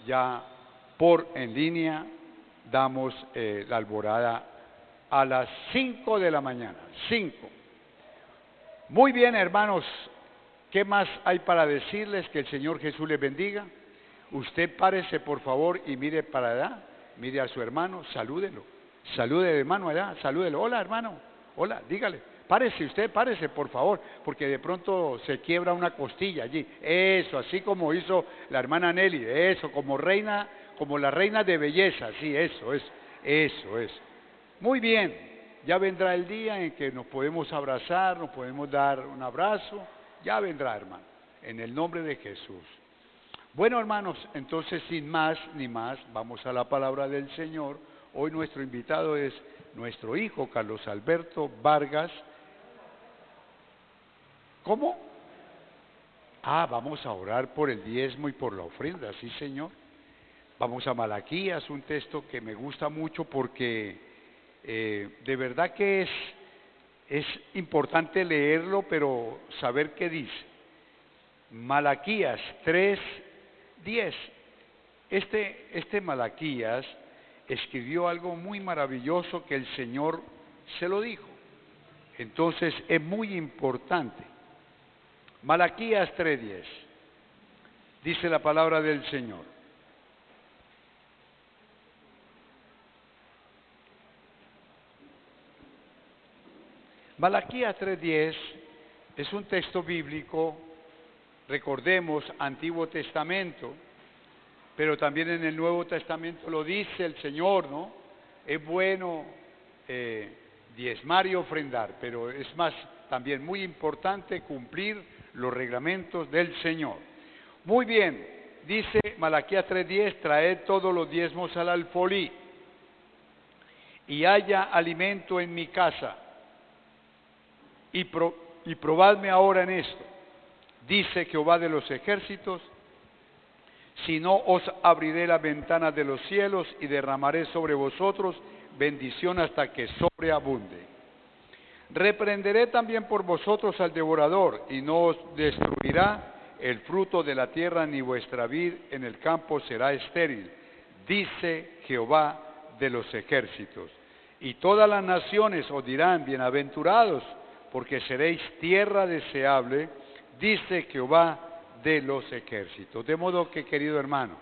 ya en línea, damos la alborada a las 5 de la mañana, 5. Muy bien, hermanos, ¿qué más hay para decirles? Que el Señor Jesús les bendiga. Usted párese, por favor, y mire para allá, mire a su hermano, salúdelo. Salude, hermano, allá, salúdelo. Hola, hermano, hola, dígale. Párese, usted párese, por favor, porque de pronto se quiebra una costilla allí. Eso, así como hizo la hermana Nelly, eso, como reina, como la reina de belleza, sí, eso es. Muy bien, ya vendrá el día en que nos podemos abrazar, nos podemos dar un abrazo, ya vendrá, hermano, en el nombre de Jesús. Bueno, hermanos, entonces sin más ni más, vamos a la palabra del Señor. Hoy nuestro invitado es nuestro hijo Carlos Alberto Vargas. ¿Cómo? Vamos a orar por el diezmo y por la ofrenda, sí, Señor. Vamos a Malaquías, un texto que me gusta mucho porque de verdad que es importante leerlo, pero saber qué dice. Malaquías 3:10. Este Malaquías escribió algo muy maravilloso que el Señor se lo dijo. Entonces es muy importante. Malaquías 3:10. Dice la palabra del Señor. Malaquías 3:10 es un texto bíblico, recordemos, Antiguo Testamento, pero también en el Nuevo Testamento lo dice el Señor, ¿no? Es bueno diezmar y ofrendar, pero es más, también muy importante cumplir los reglamentos del Señor. Muy bien, dice Malaquías 3:10, traed todos los diezmos al alfolí y haya alimento en mi casa. Y probadme ahora en esto, dice Jehová de los ejércitos, si no os abriré las ventanas de los cielos y derramaré sobre vosotros bendición hasta que sobreabunde. Reprenderé también por vosotros al devorador y no os destruirá el fruto de la tierra, ni vuestra vid en el campo será estéril, dice Jehová de los ejércitos. Y todas las naciones os dirán, bienaventurados, porque seréis tierra deseable, dice Jehová de los ejércitos. De modo que, querido hermano,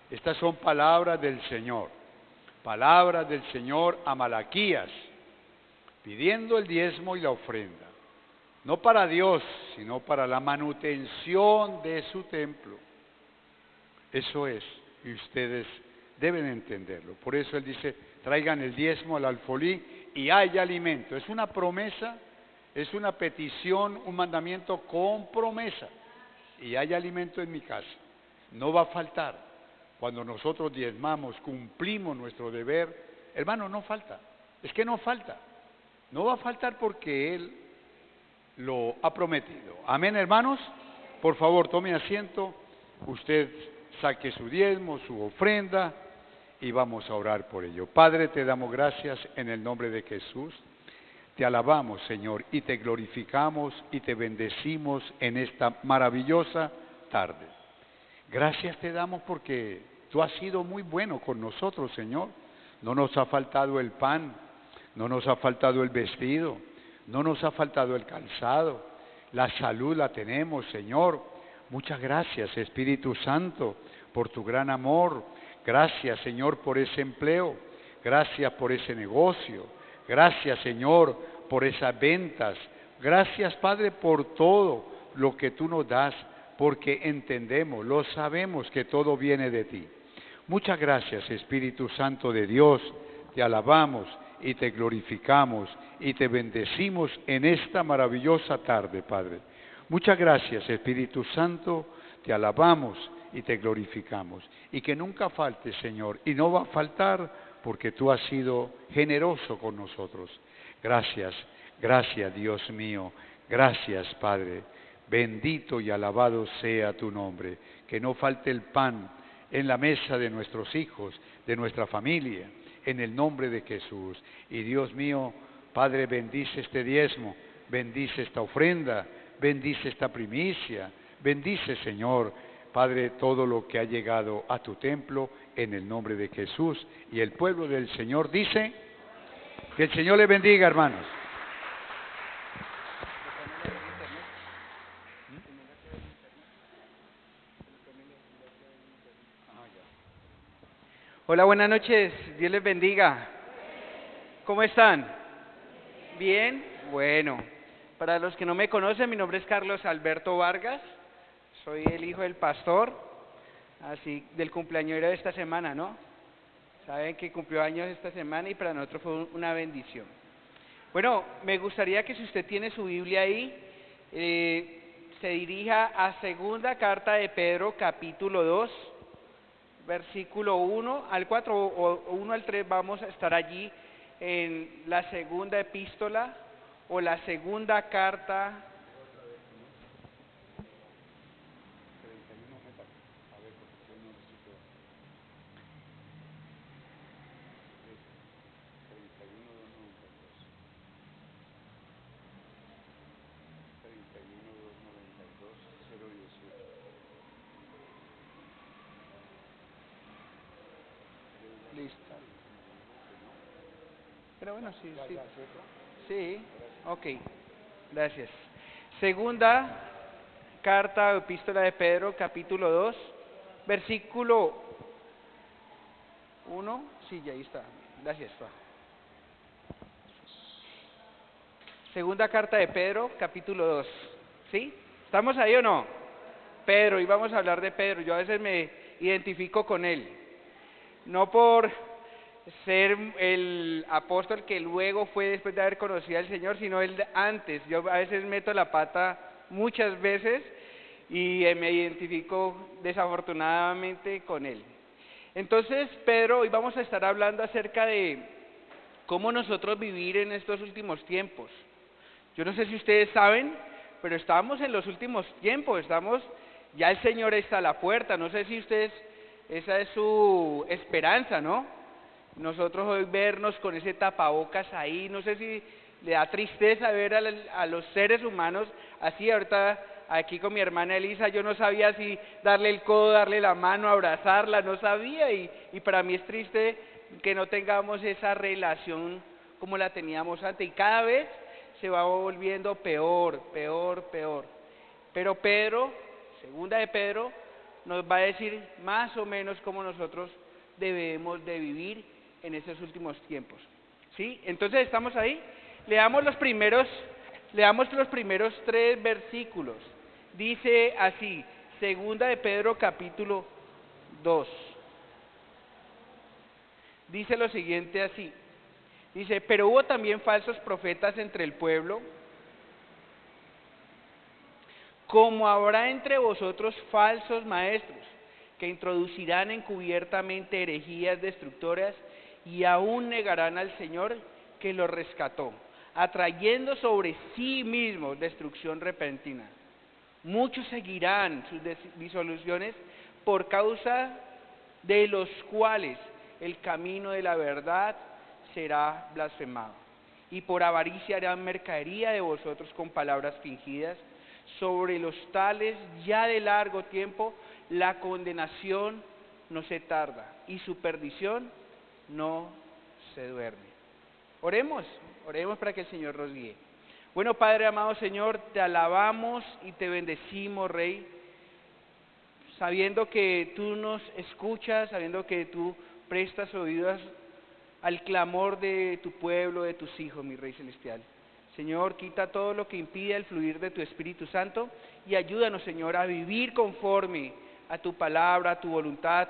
estas son palabras del Señor a Malaquías, pidiendo el diezmo y la ofrenda, no para Dios, sino para la manutención de su templo. Eso es, y ustedes deben entenderlo. Por eso Él dice, traigan el diezmo al alfolí y haya alimento. Es una promesa, es una petición, un mandamiento con promesa. Y hay alimento en mi casa, no va a faltar. Cuando nosotros diezmamos, cumplimos nuestro deber, hermano, no falta, es que no falta, no va a faltar porque Él lo ha prometido. Amén, hermanos. Por favor, tome asiento, usted saque su diezmo, su ofrenda y vamos a orar por ello. Padre, te damos gracias en el nombre de Jesús. Te alabamos, Señor, y te glorificamos y te bendecimos en esta maravillosa tarde. Gracias te damos porque tú has sido muy bueno con nosotros, Señor. No nos ha faltado el pan, no nos ha faltado el vestido, no nos ha faltado el calzado. La salud la tenemos, Señor. Muchas gracias, Espíritu Santo, por tu gran amor. Gracias, Señor, por ese empleo. Gracias por ese negocio. Gracias, Señor, por esas ventas. Gracias, Padre, por todo lo que tú nos das, porque entendemos, lo sabemos que todo viene de ti. Muchas gracias, Espíritu Santo de Dios. Te alabamos y te glorificamos y te bendecimos en esta maravillosa tarde, Padre. Muchas gracias, Espíritu Santo. Te alabamos y te glorificamos. Y que nunca falte, Señor, y no va a faltar porque tú has sido generoso con nosotros. Gracias, gracias Dios mío, gracias Padre, bendito y alabado sea tu nombre, que no falte el pan en la mesa de nuestros hijos, de nuestra familia, en el nombre de Jesús. Y Dios mío, Padre, bendice este diezmo, bendice esta ofrenda, bendice esta primicia, bendice Señor, Padre, todo lo que ha llegado a tu templo, en el nombre de Jesús. Y el pueblo del Señor dice, que el Señor le bendiga, hermanos. Hola, buenas noches, Dios les bendiga. ¿Cómo están? ¿Bien? Bueno, para los que no me conocen, mi nombre es Carlos Alberto Vargas, soy el hijo del pastor, así del cumpleañero de esta semana, ¿no? Saben que cumplió años esta semana y para nosotros fue una bendición. Bueno, me gustaría que si usted tiene su Biblia ahí, se dirija a segunda carta de Pedro, capítulo 2, versículo 1 al 4 o 1 al 3, vamos a estar allí en la segunda epístola o la segunda carta. Listo. Pero bueno, sí, sí. Sí, ok, gracias. Segunda carta o epístola de Pedro, capítulo 2, versículo 1. Sí, ya ahí está. Gracias, pa. Segunda carta de Pedro, capítulo 2. ¿Sí? ¿Estamos ahí o no? Pedro, y vamos a hablar de Pedro. Yo a veces me identifico con él. No por ser el apóstol que luego fue después de haber conocido al Señor, sino el de antes. Yo a veces meto la pata muchas veces y me identifico desafortunadamente con él. Entonces, Pedro, hoy vamos a estar hablando acerca de cómo nosotros vivir en estos últimos tiempos. Yo no sé si ustedes saben, pero estamos en los últimos tiempos, ya el Señor está a la puerta, no sé si ustedes, esa es su esperanza, ¿no? Nosotros hoy vernos con ese tapabocas ahí, no sé si le da tristeza ver a los seres humanos así. Ahorita aquí con mi hermana Elisa, yo no sabía si darle el codo, darle la mano, abrazarla, no sabía, y para mí es triste que no tengamos esa relación como la teníamos antes, y cada vez se va volviendo peor, peor, peor. Pero Pedro, segunda de Pedro, nos va a decir más o menos cómo nosotros debemos de vivir en esos últimos tiempos. ¿Sí? Entonces, ¿estamos ahí? Leamos los primeros 3 versículos. Dice así, segunda de Pedro capítulo 2. Dice lo siguiente así. Dice, pero hubo también falsos profetas entre el pueblo, como habrá entre vosotros falsos maestros, que introducirán encubiertamente herejías destructoras y aún negarán al Señor que los rescató, atrayendo sobre sí mismos destrucción repentina. Muchos seguirán sus disoluciones, por causa de los cuales el camino de la verdad será blasfemado. Y por avaricia harán mercadería de vosotros con palabras fingidas. Sobre los tales ya de largo tiempo la condenación no se tarda y su perdición no se duerme. Oremos para que el Señor nos guíe. Bueno, Padre amado Señor, te alabamos y te bendecimos, Rey, sabiendo que tú nos escuchas, sabiendo que tú prestas oídos al clamor de tu pueblo, de tus hijos, mi Rey Celestial. Señor, quita todo lo que impide el fluir de tu Espíritu Santo y ayúdanos, Señor, a vivir conforme a tu palabra, a tu voluntad,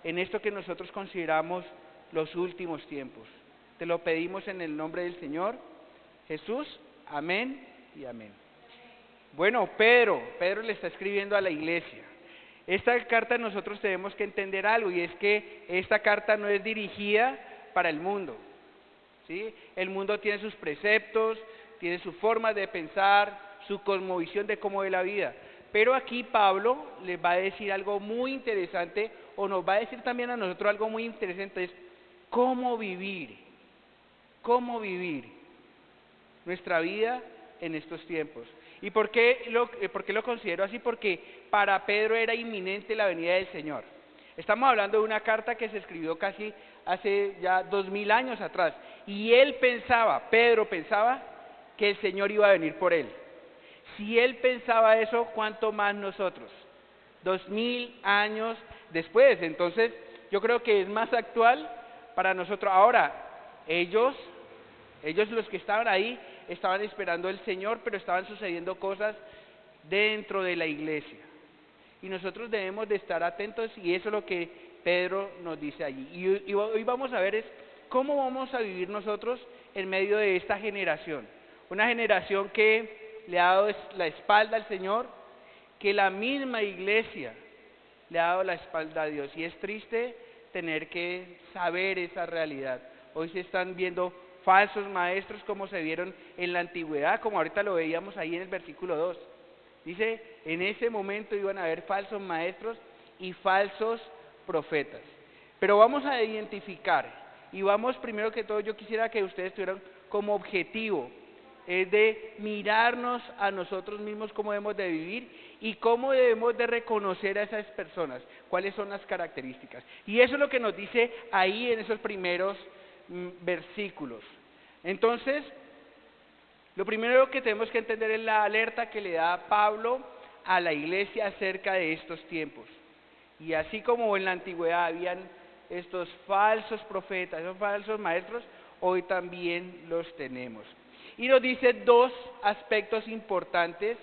en esto que nosotros consideramos los últimos tiempos. Te lo pedimos en el nombre del Señor Jesús. Amén y amén. Bueno, Pedro le está escribiendo a la iglesia. Esta carta nosotros tenemos que entender algo, y es que esta carta no es dirigida para el mundo, ¿sí? El mundo tiene sus preceptos, tiene su forma de pensar, su cosmovisión de cómo ve la vida. Pero aquí Pablo les va a decir algo muy interesante, o nos va a decir también a nosotros algo muy interesante, es cómo vivir nuestra vida en estos tiempos. ¿Y por qué lo considero así? Porque para Pedro era inminente la venida del Señor. Estamos hablando de una carta que se escribió casi hace ya 2000 años atrás. Y Pedro pensaba que el Señor iba a venir por él. Si él pensaba eso, ¿cuánto más nosotros? 2000 años después. Entonces, yo creo que es más actual para nosotros. Ahora, ellos los que estaban ahí, estaban esperando al Señor, pero estaban sucediendo cosas dentro de la iglesia. Y nosotros debemos de estar atentos, y eso es lo que Pedro nos dice allí. Y hoy vamos a ver es cómo vamos a vivir nosotros en medio de esta generación. Una generación que le ha dado la espalda al Señor, que la misma iglesia le ha dado la espalda a Dios. Y es triste tener que saber esa realidad. Hoy se están viendo falsos maestros como se vieron en la antigüedad, como ahorita lo veíamos ahí en el versículo 2. Dice, en ese momento iban a haber falsos maestros y falsos profetas. Pero vamos a identificar, y vamos primero que todo, yo quisiera que ustedes tuvieran como objetivo, es de mirarnos a nosotros mismos cómo debemos de vivir y cómo debemos de reconocer a esas personas, cuáles son las características. Y eso es lo que nos dice ahí en esos primeros versículos. Entonces, lo primero que tenemos que entender es la alerta que le da Pablo a la iglesia acerca de estos tiempos. Y así como en la antigüedad habían estos falsos profetas, esos falsos maestros, hoy también los tenemos. Y nos dice dos aspectos importantes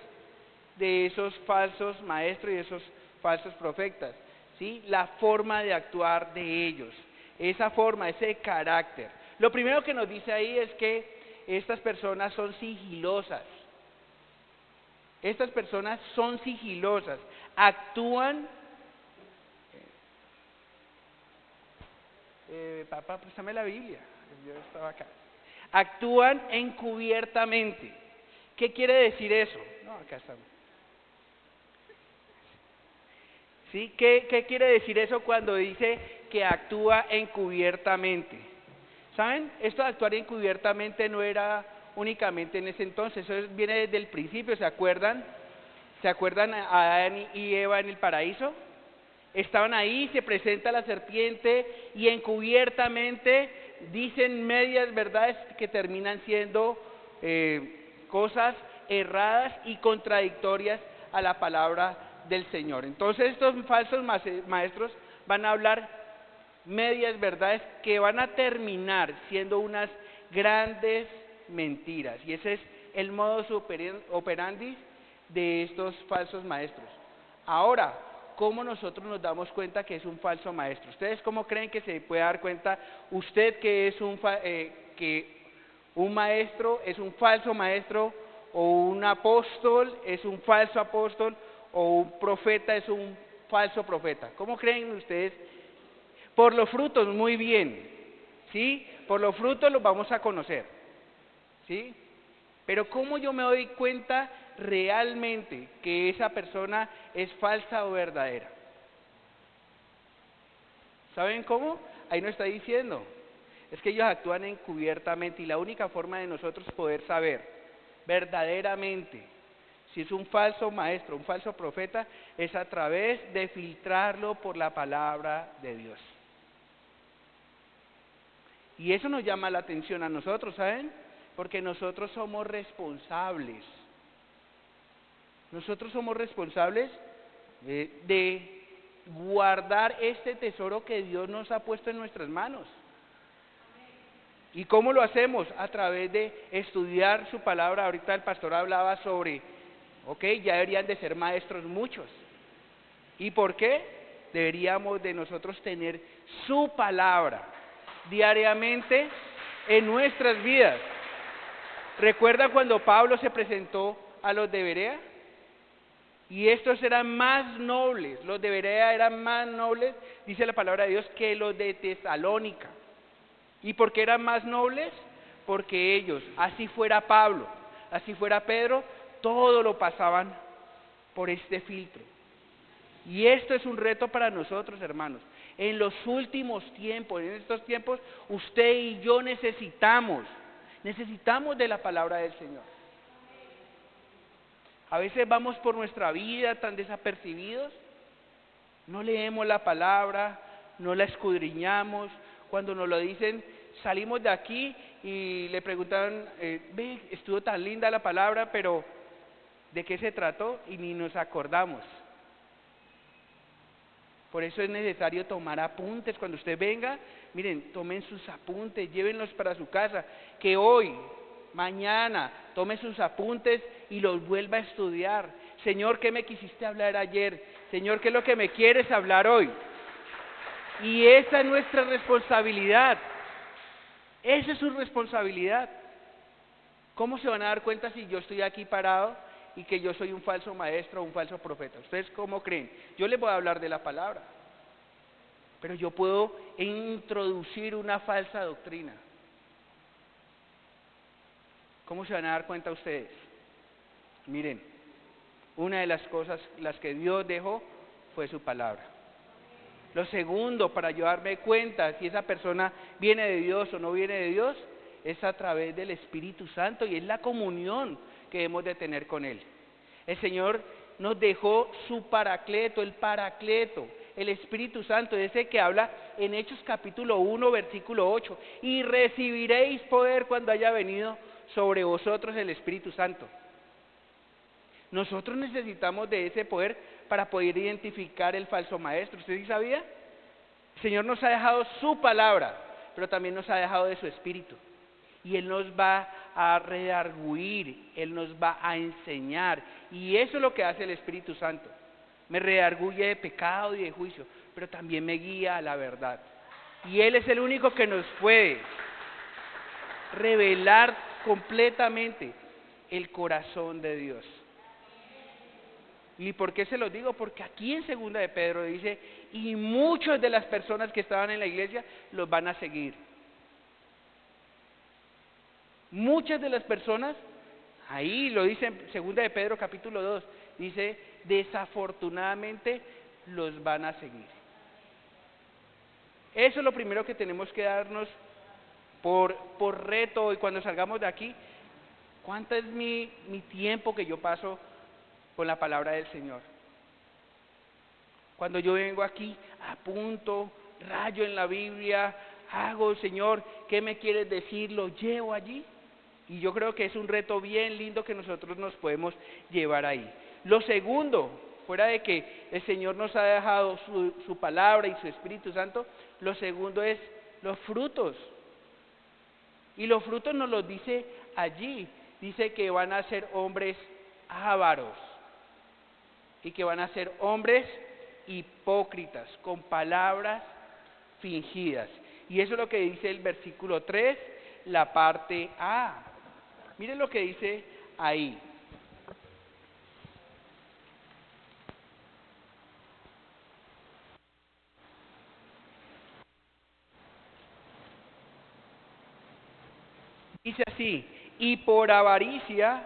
de esos falsos maestros y esos falsos profetas, ¿sí? La forma de actuar de ellos, esa forma, ese carácter. Lo primero que nos dice ahí es que estas personas son sigilosas. Estas personas son sigilosas, actúan. Papá, préstame la Biblia, yo estaba acá. Actúan encubiertamente. ¿Qué quiere decir eso? No, acá estamos. ¿Sí? ¿Qué quiere decir eso cuando dice que actúa encubiertamente? ¿Saben? Esto de actuar encubiertamente no era únicamente en ese entonces, eso viene desde el principio. ¿Se acuerdan? ¿Se acuerdan a Adán y Eva en el paraíso? Estaban ahí, se presenta la serpiente y encubiertamente dicen medias verdades que terminan siendo cosas erradas y contradictorias a la palabra del Señor. Entonces estos falsos maestros van a hablar medias verdades que van a terminar siendo unas grandes mentiras. Y ese es el modus operandi de estos falsos maestros. Ahora, ¿cómo nosotros nos damos cuenta que es un falso maestro? ¿Ustedes cómo creen que se puede dar cuenta usted que es que un maestro es un falso maestro, o un apóstol es un falso apóstol, o un profeta es un falso profeta? ¿Cómo creen ustedes? Por los frutos, muy bien, ¿sí? Por los frutos los vamos a conocer, ¿sí? Pero ¿cómo yo me doy cuenta realmente que esa persona es falsa o verdadera? ¿Saben cómo? Ahí nos está diciendo. Es que ellos actúan encubiertamente, y la única forma de nosotros poder saber verdaderamente si es un falso maestro, un falso profeta, es a través de filtrarlo por la palabra de Dios. Y eso nos llama la atención a nosotros, ¿saben? Porque nosotros somos responsables. Nosotros somos responsables de guardar este tesoro que Dios nos ha puesto en nuestras manos. ¿Y cómo lo hacemos? A través de estudiar su palabra. Ahorita el pastor hablaba sobre, ya deberían de ser maestros muchos. ¿Y por qué? Deberíamos de nosotros tener su palabra diariamente en nuestras vidas. ¿Recuerda cuando Pablo se presentó a los de Berea? Y estos eran más nobles, los de Berea eran más nobles, dice la palabra de Dios, que los de Tesalónica. ¿Y por qué eran más nobles? Porque ellos, así fuera Pablo, así fuera Pedro, todo lo pasaban por este filtro. Y esto es un reto para nosotros, hermanos. En los últimos tiempos, en estos tiempos, usted y yo necesitamos de la palabra del Señor. A veces vamos por nuestra vida tan desapercibidos, no leemos la palabra, no la escudriñamos. Cuando nos lo dicen, salimos de aquí y le preguntan, ve, estuvo tan linda la palabra, pero ¿de qué se trató? Y ni nos acordamos. Por eso es necesario tomar apuntes. Cuando usted venga, miren, tomen sus apuntes, llévenlos para su casa, que hoy, mañana, tome sus apuntes y los vuelva a estudiar. Señor, ¿qué me quisiste hablar ayer? Señor, ¿qué es lo que me quieres hablar hoy? Y esa es nuestra responsabilidad. Esa es su responsabilidad. ¿Cómo se van a dar cuenta si yo estoy aquí parado y que yo soy un falso maestro o un falso profeta? ¿Ustedes cómo creen? Yo les voy a hablar de la palabra, pero yo puedo introducir una falsa doctrina. ¿Cómo se van a dar cuenta ustedes? Miren, una de las cosas, las que Dios dejó, fue su palabra. Lo segundo, para yo darme cuenta si esa persona viene de Dios o no viene de Dios, es a través del Espíritu Santo, y es la comunión que debemos de tener con Él. El Señor nos dejó su paracleto, el Espíritu Santo, ese que habla en Hechos capítulo 1, versículo 8, y recibiréis poder cuando haya venido sobre vosotros el Espíritu Santo. Nosotros necesitamos de ese poder para poder identificar el falso maestro. ¿Usted sí sabía? El Señor nos ha dejado su palabra, pero también nos ha dejado de su Espíritu. Y Él nos va a redarguir, Él nos va a enseñar. Y eso es lo que hace el Espíritu Santo. Me redarguye de pecado y de juicio, pero también me guía a la verdad. Y Él es el único que nos puede revelar completamente el corazón de Dios. ¿Y por qué se los digo? Porque aquí en Segunda de Pedro dice, y muchas de las personas que estaban en la iglesia los van a seguir. Muchas de las personas, ahí lo dice en Segunda de Pedro capítulo 2, dice, desafortunadamente los van a seguir. Eso es lo primero que tenemos que darnos por reto, y cuando salgamos de aquí, ¿cuánto es mi tiempo que yo paso con la palabra del Señor? Cuando yo vengo aquí, apunto, rayo en la Biblia, hago, Señor, ¿qué me quieres decir? Lo llevo allí. Y yo creo que es un reto bien lindo que nosotros nos podemos llevar ahí. Lo segundo, fuera de que el Señor nos ha dejado su palabra y su Espíritu Santo, lo segundo es los frutos. Y los frutos nos los dice allí. Dice que van a ser hombres ávaros y que van a ser hombres hipócritas, con palabras fingidas. Y eso es lo que dice el versículo 3, la parte A. Miren lo que dice ahí. Dice así, y por avaricia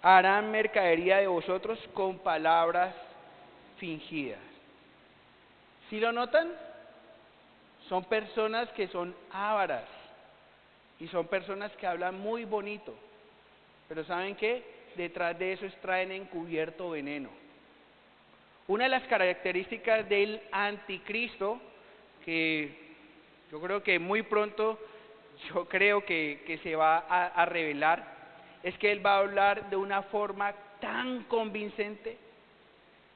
harán mercadería de vosotros con palabras fingidas. ¿Sí lo notan? Son personas que son ávaras y son personas que hablan muy bonito, pero ¿saben qué? Detrás de eso traen encubierto veneno. Una de las características del anticristo, que yo creo que muy pronto que se va a revelar, es que él va a hablar de una forma tan convincente.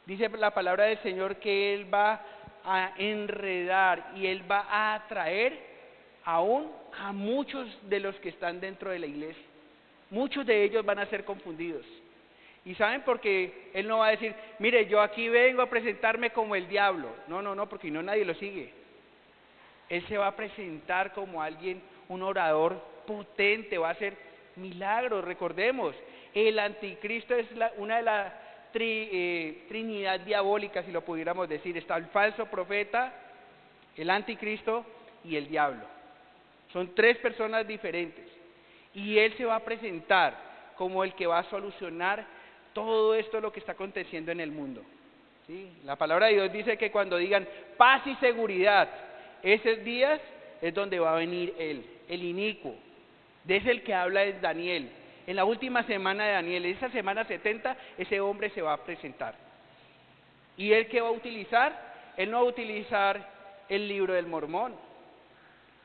Dice la palabra del Señor que él va a enredar y él va a atraer aún a muchos de los que están dentro de la iglesia. Muchos de ellos van a ser confundidos. ¿Y saben por qué? Él no va a decir, mire, yo aquí vengo a presentarme como el diablo. No, porque no nadie lo sigue. Él se va a presentar como alguien, un orador potente, va a hacer milagros. Recordemos, el anticristo es una de las trinidad diabólica, si lo pudiéramos decir. Está el falso profeta, el anticristo y el diablo. Son tres personas diferentes. Y él se va a presentar como el que va a solucionar todo esto lo que está aconteciendo en el mundo. ¿Sí? La palabra de Dios dice que cuando digan paz y seguridad, esos días es donde va a venir él, el inicuo. De ese el que habla es Daniel. En la última semana de Daniel, esa semana 70, ese hombre se va a presentar. ¿Y él qué va a utilizar? Él no va a utilizar el libro del Mormón.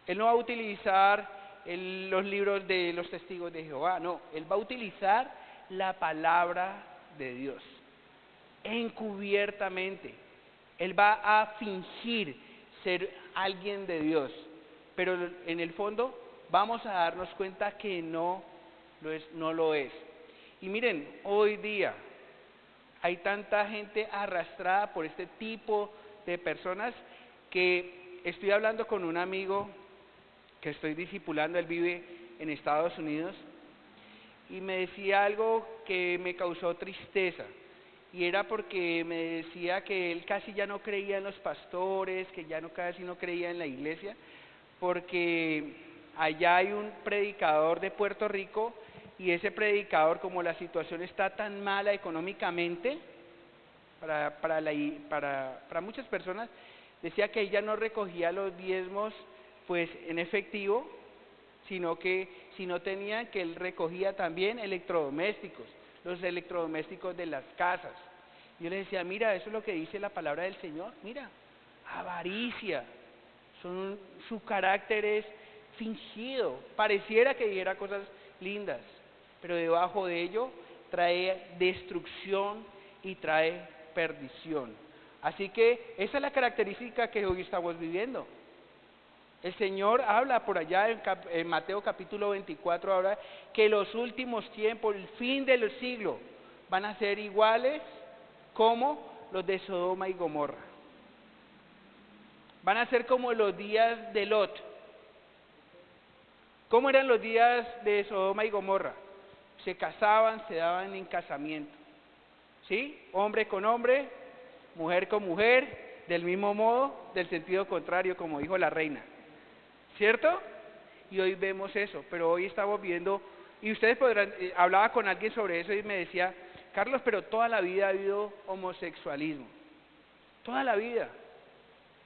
Él no va a utilizar los libros de los testigos de Jehová. No, él va a utilizar la palabra de Dios. Encubiertamente. Él va a fingir ser alguien de Dios. Pero en el fondo vamos a darnos cuenta que no lo es. Y miren, hoy día hay tanta gente arrastrada por este tipo de personas que estoy hablando con un amigo que estoy discipulando, él vive en Estados Unidos, y me decía algo que me causó tristeza, y era porque me decía que él casi ya no creía en los pastores, que ya casi no creía en la iglesia, porque allá hay un predicador de Puerto Rico, y ese predicador, como la situación está tan mala económicamente, para muchas personas, decía que ella no recogía los diezmos pues en efectivo, sino que si no tenían, que él recogía también electrodomésticos, los electrodomésticos de las casas. Yo le decía, mira, eso es lo que dice la palabra del Señor, mira, avaricia, su carácter es fingido, pareciera que diera cosas lindas, pero debajo de ello trae destrucción y trae perdición. Así que esa es la característica que hoy estamos viviendo. El Señor habla por allá en Mateo capítulo 24, habla que los últimos tiempos, el fin del siglo, van a ser iguales como los de Sodoma y Gomorra. Van a ser como los días de Lot. ¿Cómo eran los días de Sodoma y Gomorra? Se casaban, se daban en casamiento. ¿Sí? Hombre con hombre, mujer con mujer, del mismo modo, del sentido contrario, como dijo la reina. ¿Cierto? Y hoy vemos eso, pero hoy estamos viendo, y ustedes podrán, hablaba con alguien sobre eso y me decía, Carlos, pero toda la vida ha habido homosexualismo, toda la vida,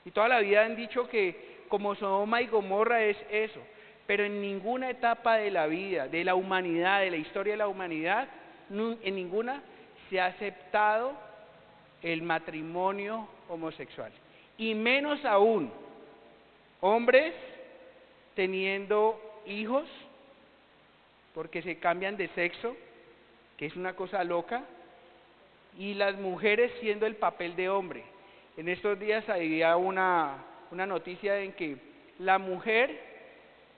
y toda la vida han dicho que como Sodoma y Gomorra es eso, pero en ninguna etapa de la vida, de la humanidad, de la historia de la humanidad, en ninguna se ha aceptado el matrimonio homosexual, y menos aún, hombres teniendo hijos, porque se cambian de sexo, que es una cosa loca, y las mujeres siendo el papel de hombre. En estos días había una noticia en que la mujer,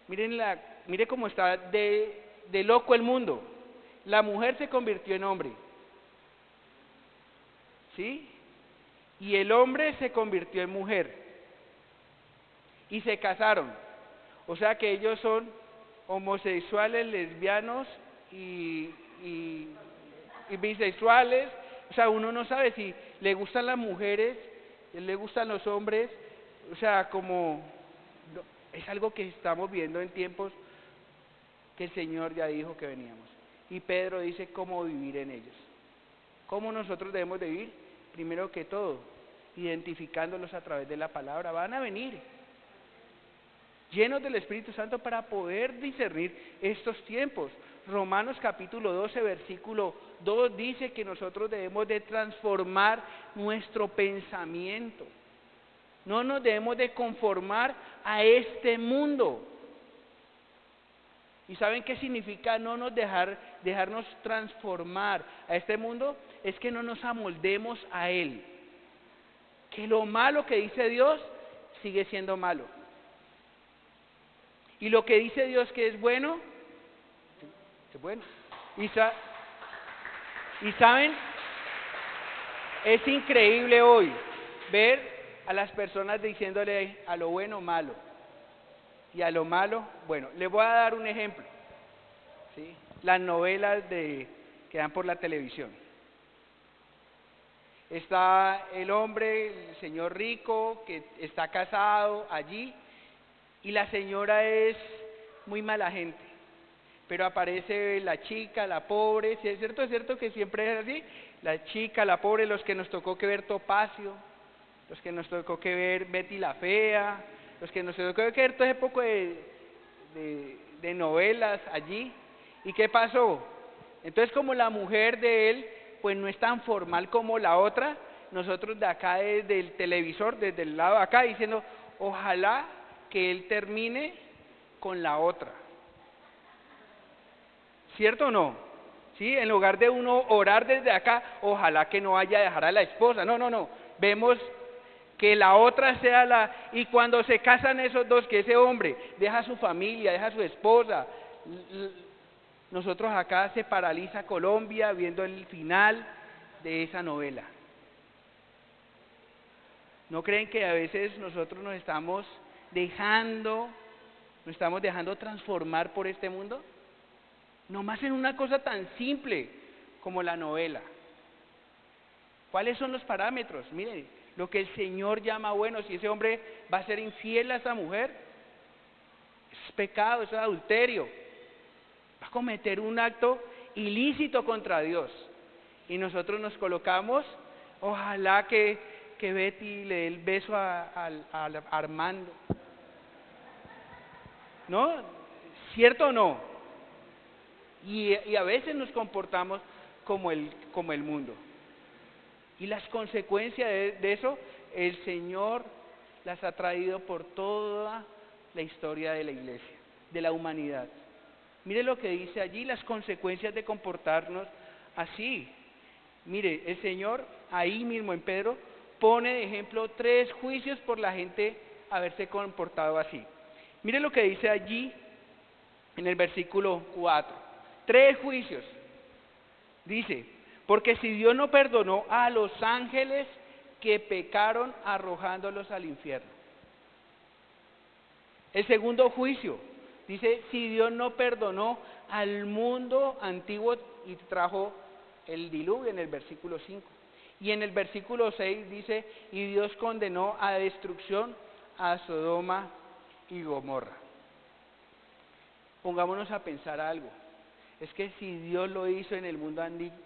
mire cómo está de loco el mundo, la mujer se convirtió en hombre, ¿sí? Y el hombre se convirtió en mujer, y se casaron. O sea que ellos son homosexuales, lesbianos y bisexuales. O sea, uno no sabe si le gustan las mujeres, le gustan los hombres. O sea, es algo que estamos viendo en tiempos que el Señor ya dijo que veníamos. Y Pedro dice cómo vivir en ellos. ¿Cómo nosotros debemos de vivir? Primero que todo, identificándolos a través de la palabra. Van a venir llenos del Espíritu Santo para poder discernir estos tiempos. Romanos capítulo 12, versículo 2 dice que nosotros debemos de transformar nuestro pensamiento. No nos debemos de conformar a este mundo. ¿Y saben qué significa no nos dejarnos transformar a este mundo? Es que no nos amoldemos a él. Que lo malo que dice Dios sigue siendo malo. Y lo que dice Dios que es bueno, es bueno. Y saben, es increíble hoy ver a las personas diciéndole a lo bueno malo y a lo malo bueno. Les voy a dar un ejemplo, ¿sí? Las novelas que dan por la televisión. Está el hombre, el señor rico, que está casado allí, y la señora es muy mala gente, pero aparece la chica, la pobre. ¿Sí es cierto que siempre es así? La chica, la pobre, los que nos tocó que ver Topacio, los que nos tocó que ver Betty la Fea, los que nos tocó que ver todo ese poco de novelas allí, ¿Y qué pasó? Entonces, como la mujer de él, pues no es tan formal como la otra, nosotros de acá desde el televisor, desde el lado de acá, diciendo, ojalá que él termine con la otra. ¿Cierto o no? ¿Sí? En lugar de uno orar desde acá, ojalá que no vaya a dejar a la esposa. No, no, no. Vemos que la otra sea la... Y cuando se casan esos dos, que ese hombre deja a su familia, deja a su esposa, nosotros acá se paraliza Colombia viendo el final de esa novela. ¿No creen que a veces nosotros nos estamos dejando transformar por este mundo? Nomás en una cosa tan simple como la novela. ¿Cuáles son los parámetros? Miren, lo que el Señor llama bueno, si ese hombre va a ser infiel a esa mujer, es pecado, es adulterio. Va a cometer un acto ilícito contra Dios. Y nosotros nos colocamos, ojalá que Betty le dé el beso a Armando. ¿No? ¿Cierto o no? Y a veces nos comportamos como el mundo. Y las consecuencias de eso, el Señor las ha traído por toda la historia de la iglesia, de la humanidad. Mire lo que dice allí, las consecuencias de comportarnos así. Mire, el Señor ahí mismo en Pedro pone de ejemplo 3 juicios por la gente haberse comportado así. Mire lo que dice allí en el versículo 4. 3 juicios. Dice, porque si Dios no perdonó a los ángeles que pecaron arrojándolos al infierno. El segundo juicio, dice, si Dios no perdonó al mundo antiguo y trajo el diluvio en el versículo 5. Y en el versículo 6 dice, y Dios condenó a destrucción a Sodoma y Gomorra. Pongámonos a pensar algo. Es que si Dios lo hizo en el mundo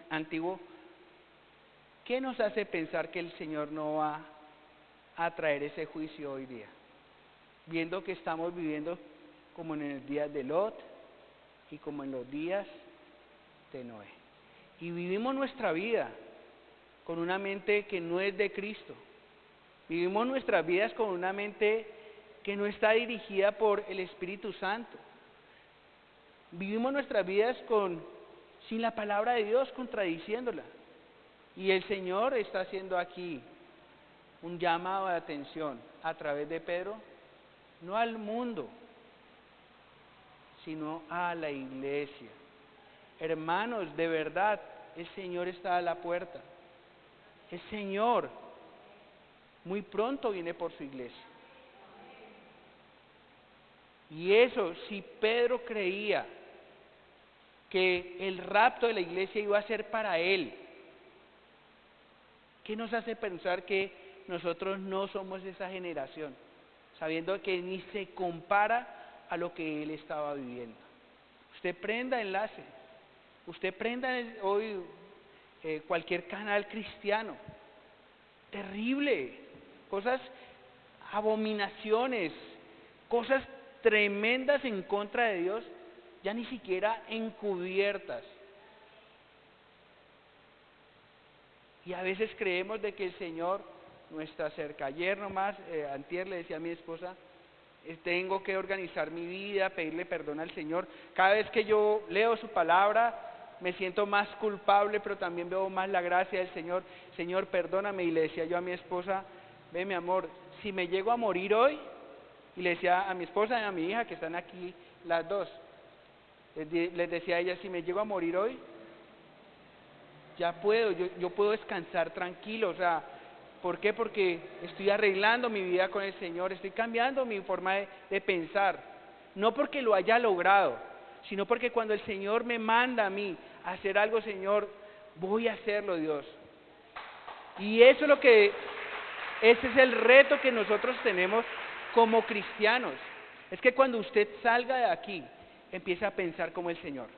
antiguo, ¿qué nos hace pensar que el Señor no va a traer ese juicio hoy día? Viendo que estamos viviendo como en los días de Lot y como en los días de Noé. Y vivimos nuestra vida con una mente que no es de Cristo. Vivimos nuestras vidas con una mente que no está dirigida por el Espíritu Santo. Vivimos nuestras vidas sin la palabra de Dios, contradiciéndola. Y el Señor está haciendo aquí un llamado de atención a través de Pedro, no al mundo, sino a la iglesia. Hermanos, de verdad, el Señor está a la puerta. El Señor muy pronto viene por su iglesia. Y eso, si Pedro creía que el rapto de la iglesia iba a ser para él, ¿qué nos hace pensar que nosotros no somos esa generación? Sabiendo que ni se compara a lo que él estaba viviendo. Usted prenda enlace, usted prenda hoy cualquier canal cristiano. Terrible, cosas, abominaciones, cosas tremendas en contra de Dios, ya ni siquiera encubiertas. Y a veces creemos de que el Señor no está cerca. Ayer nomás, antier le decía a mi esposa, tengo que organizar mi vida, pedirle perdón al Señor. Cada vez que yo leo su palabra, me siento más culpable, pero también veo más la gracia del Señor. Señor, perdóname. Y le decía yo a mi esposa, ve mi amor, si me llego a morir hoy, y le decía a mi esposa y a mi hija, que están aquí las dos, les decía a ella, si me llego a morir hoy, ya puedo, yo puedo descansar tranquilo. O sea, ¿por qué? Porque estoy arreglando mi vida con el Señor, estoy cambiando mi forma de pensar. No porque lo haya logrado, sino porque cuando el Señor me manda a mí a hacer algo, Señor, voy a hacerlo, Dios. Y eso es ese es el reto que nosotros tenemos como cristianos. Es que cuando usted salga de aquí, empiece a pensar como el Señor.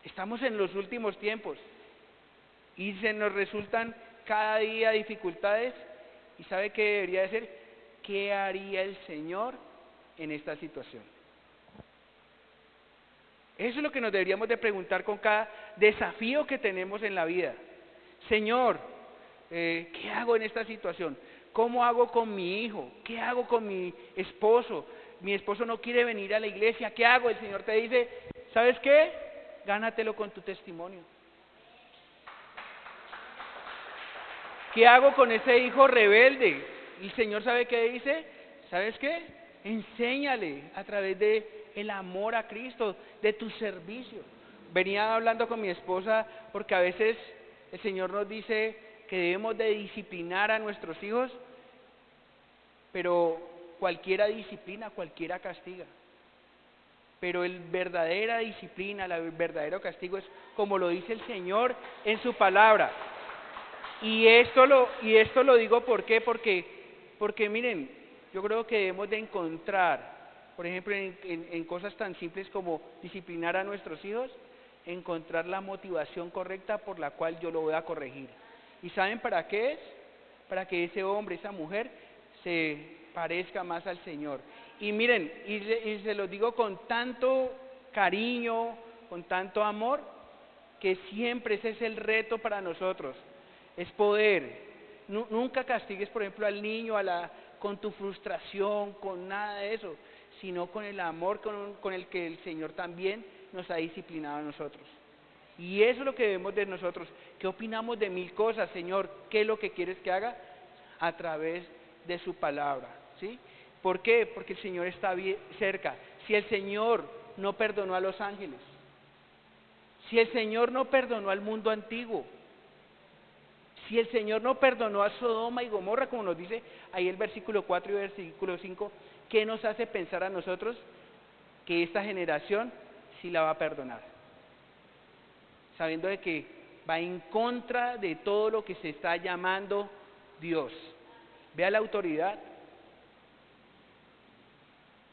Estamos en los últimos tiempos y se nos resultan cada día dificultades. ¿Y sabe qué debería de ser? ¿Qué haría el Señor en esta situación? Eso es lo que nos deberíamos de preguntar con cada desafío que tenemos en la vida. Señor, ¿qué hago en esta situación? ¿Cómo hago con mi hijo? ¿Qué hago con mi esposo? Mi esposo no quiere venir a la iglesia, ¿qué hago? El Señor te dice, ¿sabes qué? Gánatelo con tu testimonio. ¿Qué hago con ese hijo rebelde? El Señor sabe qué dice, ¿sabes qué? Enséñale a través de el amor a Cristo, de tu servicio. Venía hablando con mi esposa porque a veces el Señor nos dice que debemos de disciplinar a nuestros hijos, pero cualquiera disciplina, cualquiera castiga. Pero el verdadera disciplina, el verdadero castigo es como lo dice el Señor en su palabra. Y esto lo digo ¿por qué? Porque miren, yo creo que debemos de encontrar, por ejemplo, en cosas tan simples como disciplinar a nuestros hijos, encontrar la motivación correcta por la cual yo lo voy a corregir. ¿Y saben para qué es? Para que ese hombre, esa mujer, se parezca más al Señor. Y miren, y se los digo con tanto cariño, con tanto amor, que siempre ese es el reto para nosotros, es poder, nunca castigues por ejemplo al niño con tu frustración, con nada de eso, sino con el amor con el que el Señor también nos ha disciplinado a nosotros. Y eso es lo que debemos de nosotros. ¿Qué opinamos de mil cosas, Señor? ¿Qué es lo que quieres que haga? A través de su palabra, ¿sí? ¿Por qué? Porque el Señor está bien cerca. Si el Señor no perdonó a los ángeles, si el Señor no perdonó al mundo antiguo, si el Señor no perdonó a Sodoma y Gomorra, como nos dice ahí el versículo 4 y versículo 5, ¿qué nos hace pensar a nosotros que esta generación sí la va a perdonar? Sabiendo de que va en contra de todo lo que se está llamando Dios. Vea la autoridad.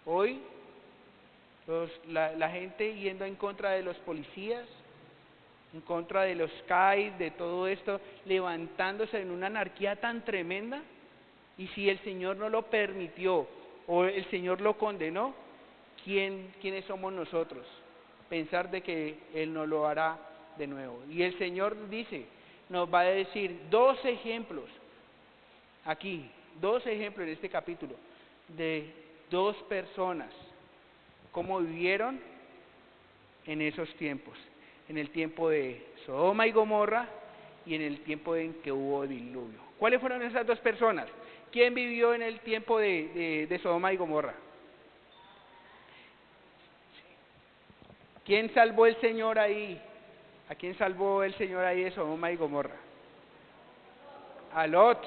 Hoy la gente yendo en contra de los policías, en contra de los CAI, de todo esto, levantándose en una anarquía tan tremenda, y si el Señor no lo permitió o el Señor lo condenó, ¿quiénes somos nosotros? Pensar de que Él no lo hará de nuevo. Y el Señor dice, nos va a decir dos ejemplos aquí, dos ejemplos en este capítulo de dos personas, cómo vivieron en esos tiempos, en el tiempo de Sodoma y Gomorra y en el tiempo en que hubo diluvio. ¿Cuáles fueron esas dos personas? ¿Quién vivió en el tiempo de Sodoma y Gomorra? ¿Quién salvó el Señor ahí? ¿A quién salvó el Señor ahí de Sodoma y Gomorra? A Lot.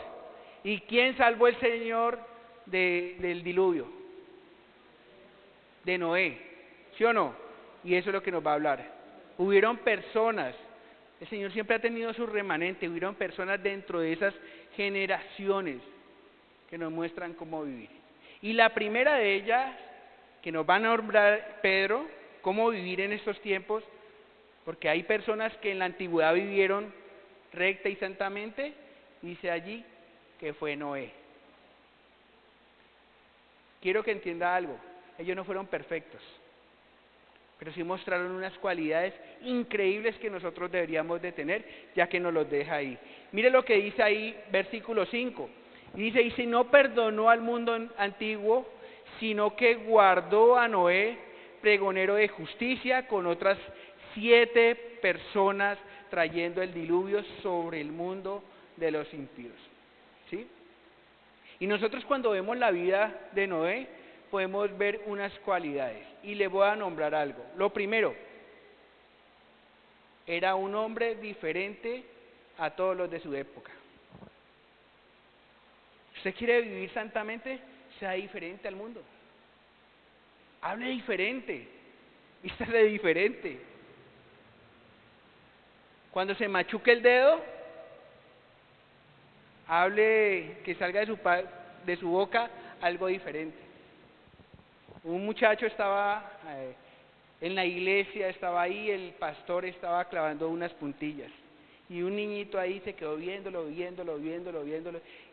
¿Y quién salvó el Señor del diluvio? De Noé, ¿sí o no? Y eso es lo que nos va a hablar. Hubieron personas, el Señor siempre ha tenido su remanente, hubieron personas dentro de esas generaciones que nos muestran cómo vivir. Y la primera de ellas, que nos va a nombrar Pedro, cómo vivir en estos tiempos, porque hay personas que en la antigüedad vivieron recta y santamente, dice allí que fue Noé. Quiero que entienda algo, ellos no fueron perfectos, pero sí mostraron unas cualidades increíbles que nosotros deberíamos de tener, ya que nos los deja ahí. Mire lo que dice ahí, versículo 5, dice, y si no perdonó al mundo antiguo, sino que guardó a Noé, pregonero de justicia, con otras 7 personas, trayendo el diluvio sobre el mundo de los impíos. ¿Sí? Y nosotros cuando vemos la vida de Noé, podemos ver unas cualidades, y le voy a nombrar algo. Lo primero, era un hombre diferente a todos los de su época. ¿Usted quiere vivir santamente? Sea diferente al mundo. Hable diferente, vístase diferente. Cuando se machuque el dedo, hable, que salga de su boca algo diferente. Un muchacho estaba en la iglesia, estaba ahí, el pastor estaba clavando unas puntillas, y un niñito ahí se quedó viéndolo,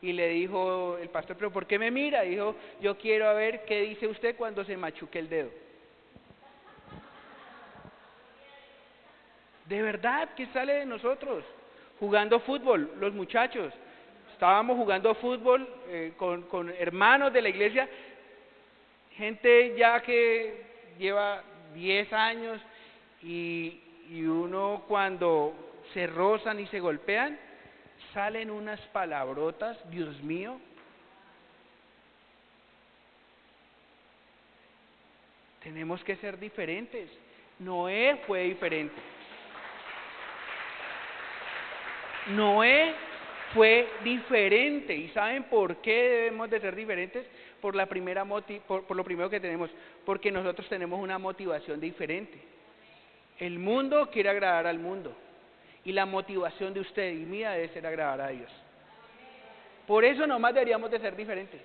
y le dijo el pastor, ¿pero por qué me mira? Dijo, yo quiero ver qué dice usted cuando se machuque el dedo. De verdad, ¿qué sale de nosotros? Jugando fútbol, los muchachos. Estábamos jugando fútbol con hermanos de la iglesia, gente ya que lleva 10 años y uno cuando se rozan y se golpean, salen unas palabrotas, Dios mío. Tenemos que ser diferentes. Noé fue diferente. Noé fue diferente. ¿Y saben por qué debemos de ser diferentes? Por lo primero que tenemos, porque nosotros tenemos una motivación diferente. El mundo quiere agradar al mundo y la motivación de usted y mía debe ser agradar a Dios. Por eso nomás deberíamos de ser diferentes.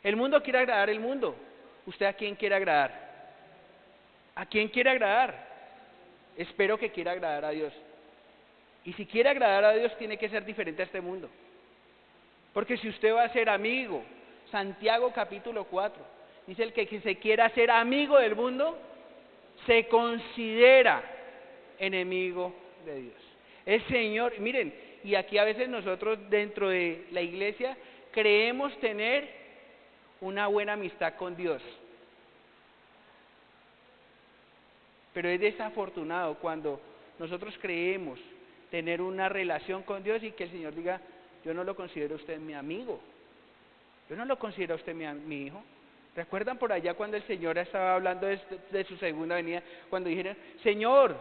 El mundo quiere agradar al mundo. ¿Usted a quién quiere agradar? ¿A quién quiere agradar? Espero que quiera agradar a Dios. Y si quiere agradar a Dios, tiene que ser diferente a este mundo. Porque si usted va a ser amigo, Santiago capítulo 4, dice el que se quiera ser amigo del mundo, se considera enemigo de Dios. El Señor, miren, y aquí a veces nosotros dentro de la iglesia creemos tener una buena amistad con Dios. Pero es desafortunado cuando nosotros creemos tener una relación con Dios y que el Señor diga, yo no lo considero a usted mi amigo, yo no lo considero a usted mi hijo. ¿Recuerdan por allá cuando el Señor estaba hablando de su segunda venida? Cuando dijeron, Señor,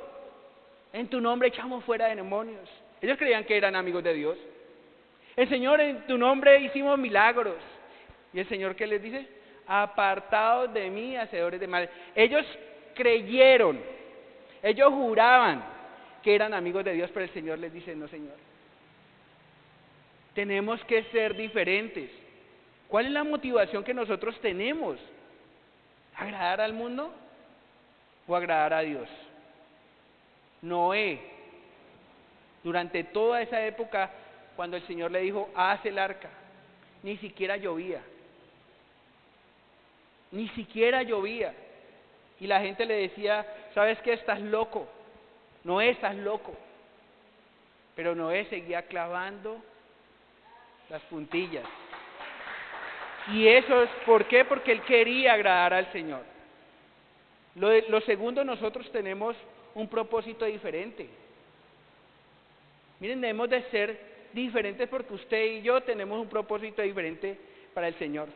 en tu nombre echamos fuera demonios. Ellos creían que eran amigos de Dios. El Señor, en tu nombre hicimos milagros. ¿Y el Señor qué les dice? Apartados de mí, hacedores de mal. Ellos creyeron, ellos juraban que eran amigos de Dios, pero el Señor les dice, no, Señor. Tenemos que ser diferentes. ¿Cuál es la motivación que nosotros tenemos? ¿Agradar al mundo o agradar a Dios? Noé, durante toda esa época, cuando el Señor le dijo, haz el arca, ni siquiera llovía. Ni siquiera llovía. Y la gente le decía, ¿sabes qué? Estás loco. Noé, estás loco. Pero Noé seguía clavando las puntillas. Y eso es, ¿por qué? Porque él quería agradar al Señor. Lo segundo, nosotros tenemos un propósito diferente. Miren, debemos de ser diferentes porque usted y yo tenemos un propósito diferente para el Señor.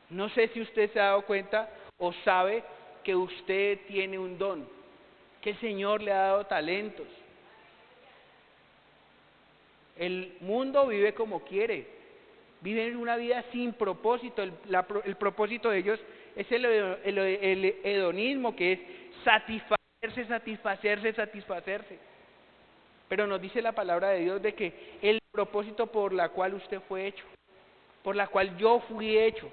No sé si usted se ha dado cuenta o sabe que usted tiene un don, que el Señor le ha dado talentos. El mundo vive como quiere, viven una vida sin propósito. El propósito de ellos es el hedonismo, que es satisfacerse. Pero nos dice la palabra de Dios de que el propósito por la cual usted fue hecho, por la cual yo fui hecho,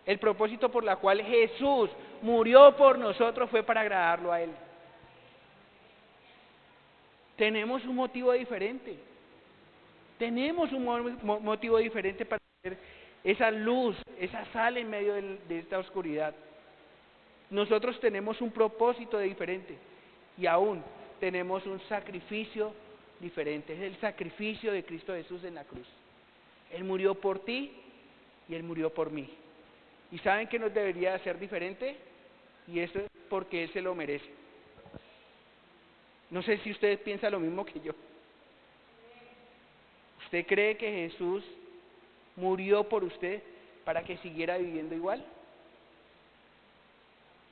el propósito por la cual Jesús murió por nosotros fue para agradarlo a Él. Tenemos un motivo diferente. Tenemos un motivo diferente para ser esa luz, esa sal en medio de esta oscuridad. Nosotros tenemos un propósito diferente y aún tenemos un sacrificio diferente. Es el sacrificio de Cristo Jesús en la cruz. Él murió por ti y Él murió por mí. ¿Y saben qué nos debería hacer diferente? Y eso es porque Él se lo merece. No sé si usted piensa lo mismo que yo. ¿Usted cree que Jesús murió por usted para que siguiera viviendo igual?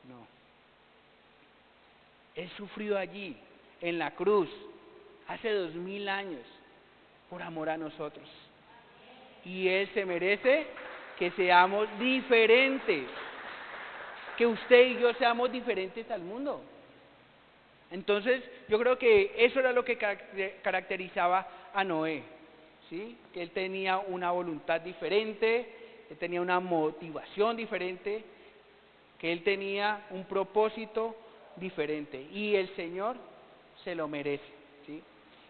No. Él sufrió allí, en la cruz, hace 2000 años, por amor a nosotros. Y Él se merece que seamos diferentes, que usted y yo seamos diferentes al mundo. Entonces, yo creo que eso era lo que caracterizaba a Noé, ¿sí? Que él tenía una voluntad diferente, él tenía una motivación diferente, que él tenía un propósito diferente, y el Señor se lo merece, ¿sí?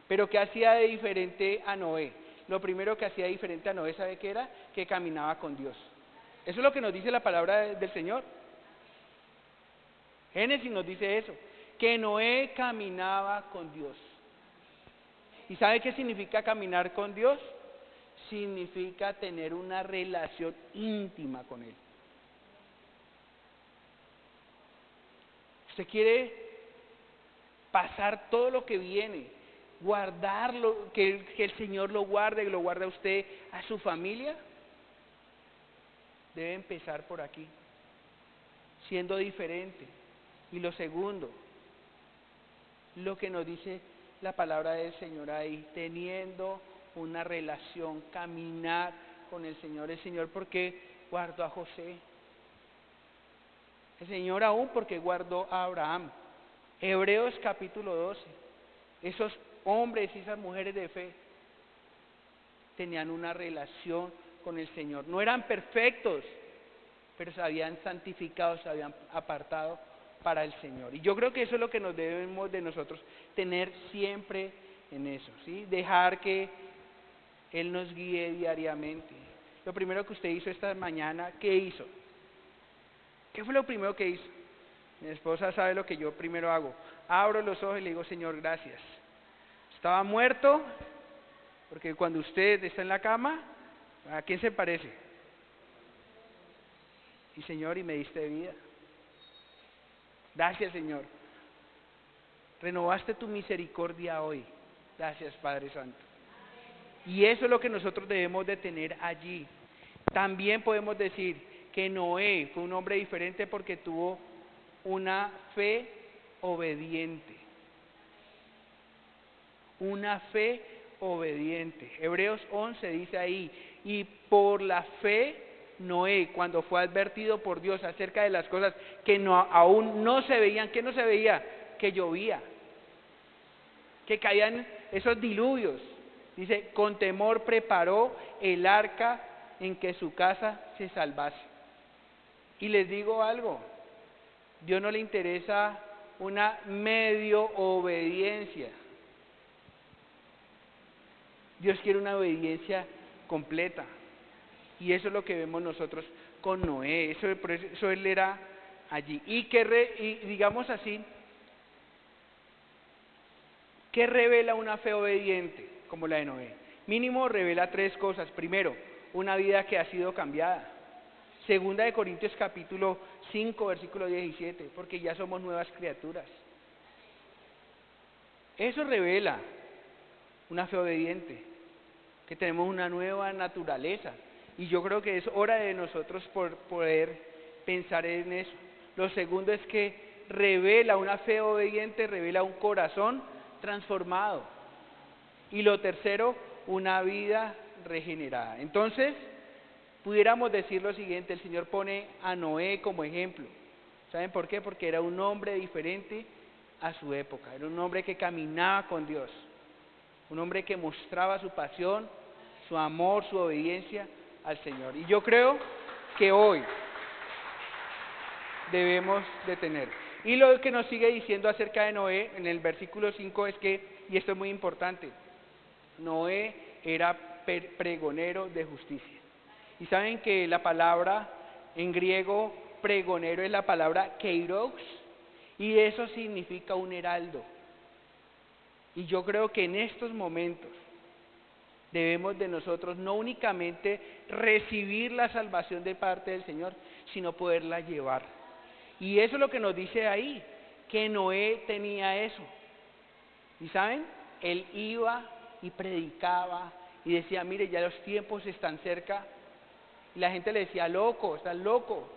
Pero ¿qué hacía de diferente a Noé? Lo primero que hacía diferente a Noé, ¿sabe qué era? Que caminaba con Dios. Eso es lo que nos dice la palabra del Señor. Génesis nos dice eso, que Noé caminaba con Dios. ¿Y sabe qué significa caminar con Dios? Significa tener una relación íntima con Él. Usted quiere pasar todo lo que viene, guardarlo, que el Señor lo guarde, que lo guarde a usted, a su familia. Debe empezar por aquí, siendo diferente. Y lo segundo, lo que nos dice la palabra del Señor ahí, teniendo una relación, caminar con el Señor. El Señor, porque guardó a José. El Señor aún porque guardó a Abraham. Hebreos capítulo 12. Esos hombres y esas mujeres de fe tenían una relación con el Señor. No eran perfectos, pero se habían santificado, se habían apartado para el Señor. Y yo creo que eso es lo que nos debemos de nosotros tener siempre en eso, ¿sí? Dejar que Él nos guíe diariamente. Lo primero que usted hizo esta mañana, ¿qué hizo? ¿Qué fue lo primero que hizo? Mi esposa sabe lo que yo primero hago. Abro los ojos y le digo, Señor, gracias. Estaba muerto, porque cuando usted está en la cama, ¿a quién se parece? Y Señor, y me diste vida. Gracias, Señor. Renovaste tu misericordia hoy. Gracias, Padre Santo. Y eso es lo que nosotros debemos de tener allí. También podemos decir que Noé fue un hombre diferente porque tuvo una fe obediente. Una fe obediente. Hebreos 11 dice ahí, y por la fe Noé, cuando fue advertido por Dios acerca de las cosas que aún no se veían, ¿qué no se veía? Que llovía, que caían esos diluvios. Dice, con temor preparó el arca en que su casa se salvase. Y les digo algo, Dios no le interesa una medio obediencia. Dios quiere una obediencia completa. Y eso es lo que vemos nosotros con Noé. Por eso él era allí. Y digamos así, ¿qué revela una fe obediente como la de Noé? Mínimo revela 3 cosas. Primero, una vida que ha sido cambiada. Segunda de Corintios capítulo 5, versículo 17, porque ya somos nuevas criaturas. Eso revela una fe obediente, que tenemos una nueva naturaleza. Y yo creo que es hora de nosotros por poder pensar en eso. Lo segundo es que revela una fe obediente, revela un corazón transformado. Y lo tercero, una vida regenerada. Entonces, pudiéramos decir lo siguiente, el Señor pone a Noé como ejemplo. ¿Saben por qué? Porque era un hombre diferente a su época, era un hombre que caminaba con Dios, un hombre que mostraba su pasión, su amor, su obediencia al Señor. Y yo creo que hoy debemos de tener. Y lo que nos sigue diciendo acerca de Noé en el versículo 5 es que, y esto es muy importante, Noé era pregonero de justicia. Y saben que la palabra en griego pregonero es la palabra kairos, y eso significa un heraldo. Y yo creo que en estos momentos debemos de nosotros no únicamente recibir la salvación de parte del Señor, sino poderla llevar. Y eso es lo que nos dice ahí, que Noé tenía eso. ¿Y saben? Él iba y predicaba y decía, mire, ya los tiempos están cerca. Y la gente le decía, loco, estás loco.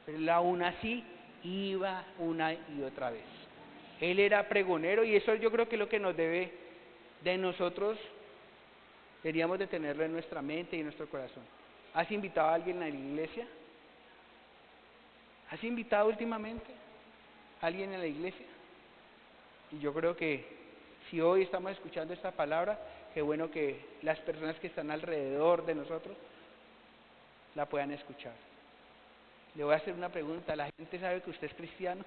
Pero él aún así iba una y otra vez. Él era pregonero y eso yo creo que es lo que nos debe de nosotros, deberíamos de tenerlo en nuestra mente y en nuestro corazón. ¿Has invitado a alguien a la iglesia? ¿Has invitado últimamente a alguien a la iglesia? Y yo creo que si hoy estamos escuchando esta palabra, qué bueno que las personas que están alrededor de nosotros la puedan escuchar. Le voy a hacer una pregunta, ¿la gente sabe que usted es cristiano?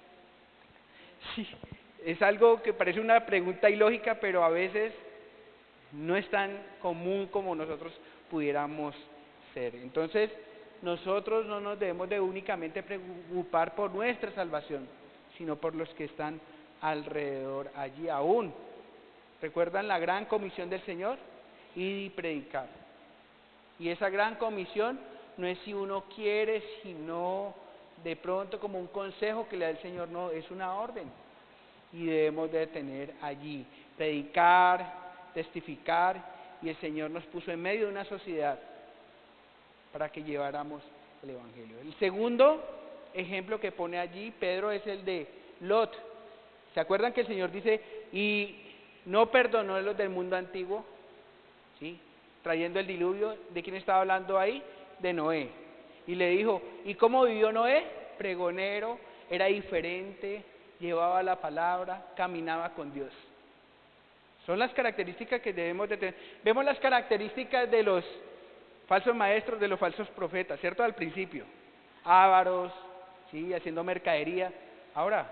Sí, es algo que parece una pregunta ilógica, pero a veces no es tan común como nosotros pudiéramos ser. Entonces, nosotros no nos debemos de únicamente preocupar por nuestra salvación, sino por los que están alrededor allí aún. ¿Recuerdan la gran comisión del Señor? Ir y predicar. Y esa gran comisión no es si uno quiere, sino de pronto como un consejo que le da el Señor, no, es una orden. Y debemos de tener allí, predicar, testificar, y el Señor nos puso en medio de una sociedad para que lleváramos el Evangelio. El segundo ejemplo que pone allí Pedro es el de Lot. ¿Se acuerdan que el Señor dice, y no perdonó a los del mundo antiguo? ¿Sí? Trayendo el diluvio, ¿de quién estaba hablando ahí? De Noé. Y le dijo, ¿y cómo vivió Noé? Pregonero, era diferente, llevaba la palabra, caminaba con Dios. Son las características que debemos de tener. Vemos las características de los falsos maestros, de los falsos profetas, ¿cierto? Al principio, ávaros, ¿sí? Haciendo mercadería. Ahora,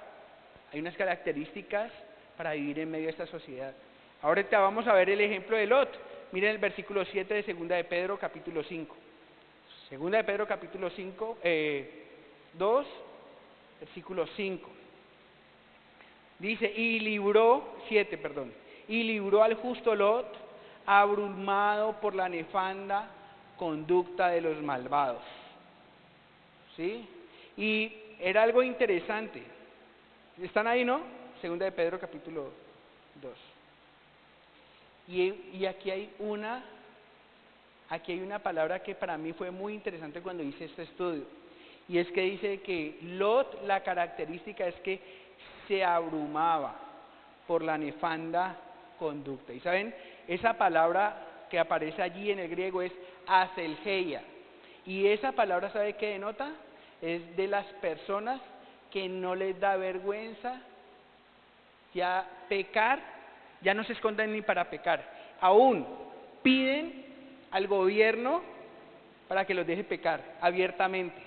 hay unas características para vivir en medio de esta sociedad. Ahorita vamos a ver el ejemplo de Lot. Miren el versículo 7 de Segunda de Pedro, capítulo 5. Segunda de Pedro, capítulo 5, 2, versículo 5. Dice, y libró al justo Lot, abrumado por la nefanda conducta de los malvados. ¿Sí? Y era algo interesante. ¿Están ahí, no? Segunda de Pedro, capítulo 2. Y aquí hay una palabra que para mí fue muy interesante cuando hice este estudio. Y es que dice que Lot, la característica es que se abrumaba por la nefanda conducta. Y saben, esa palabra que aparece allí en el griego es aselgeia. Y esa palabra, ¿sabe qué denota? Es de las personas que no les da vergüenza ya pecar, ya no se esconden ni para pecar. Aún piden al gobierno para que los deje pecar abiertamente.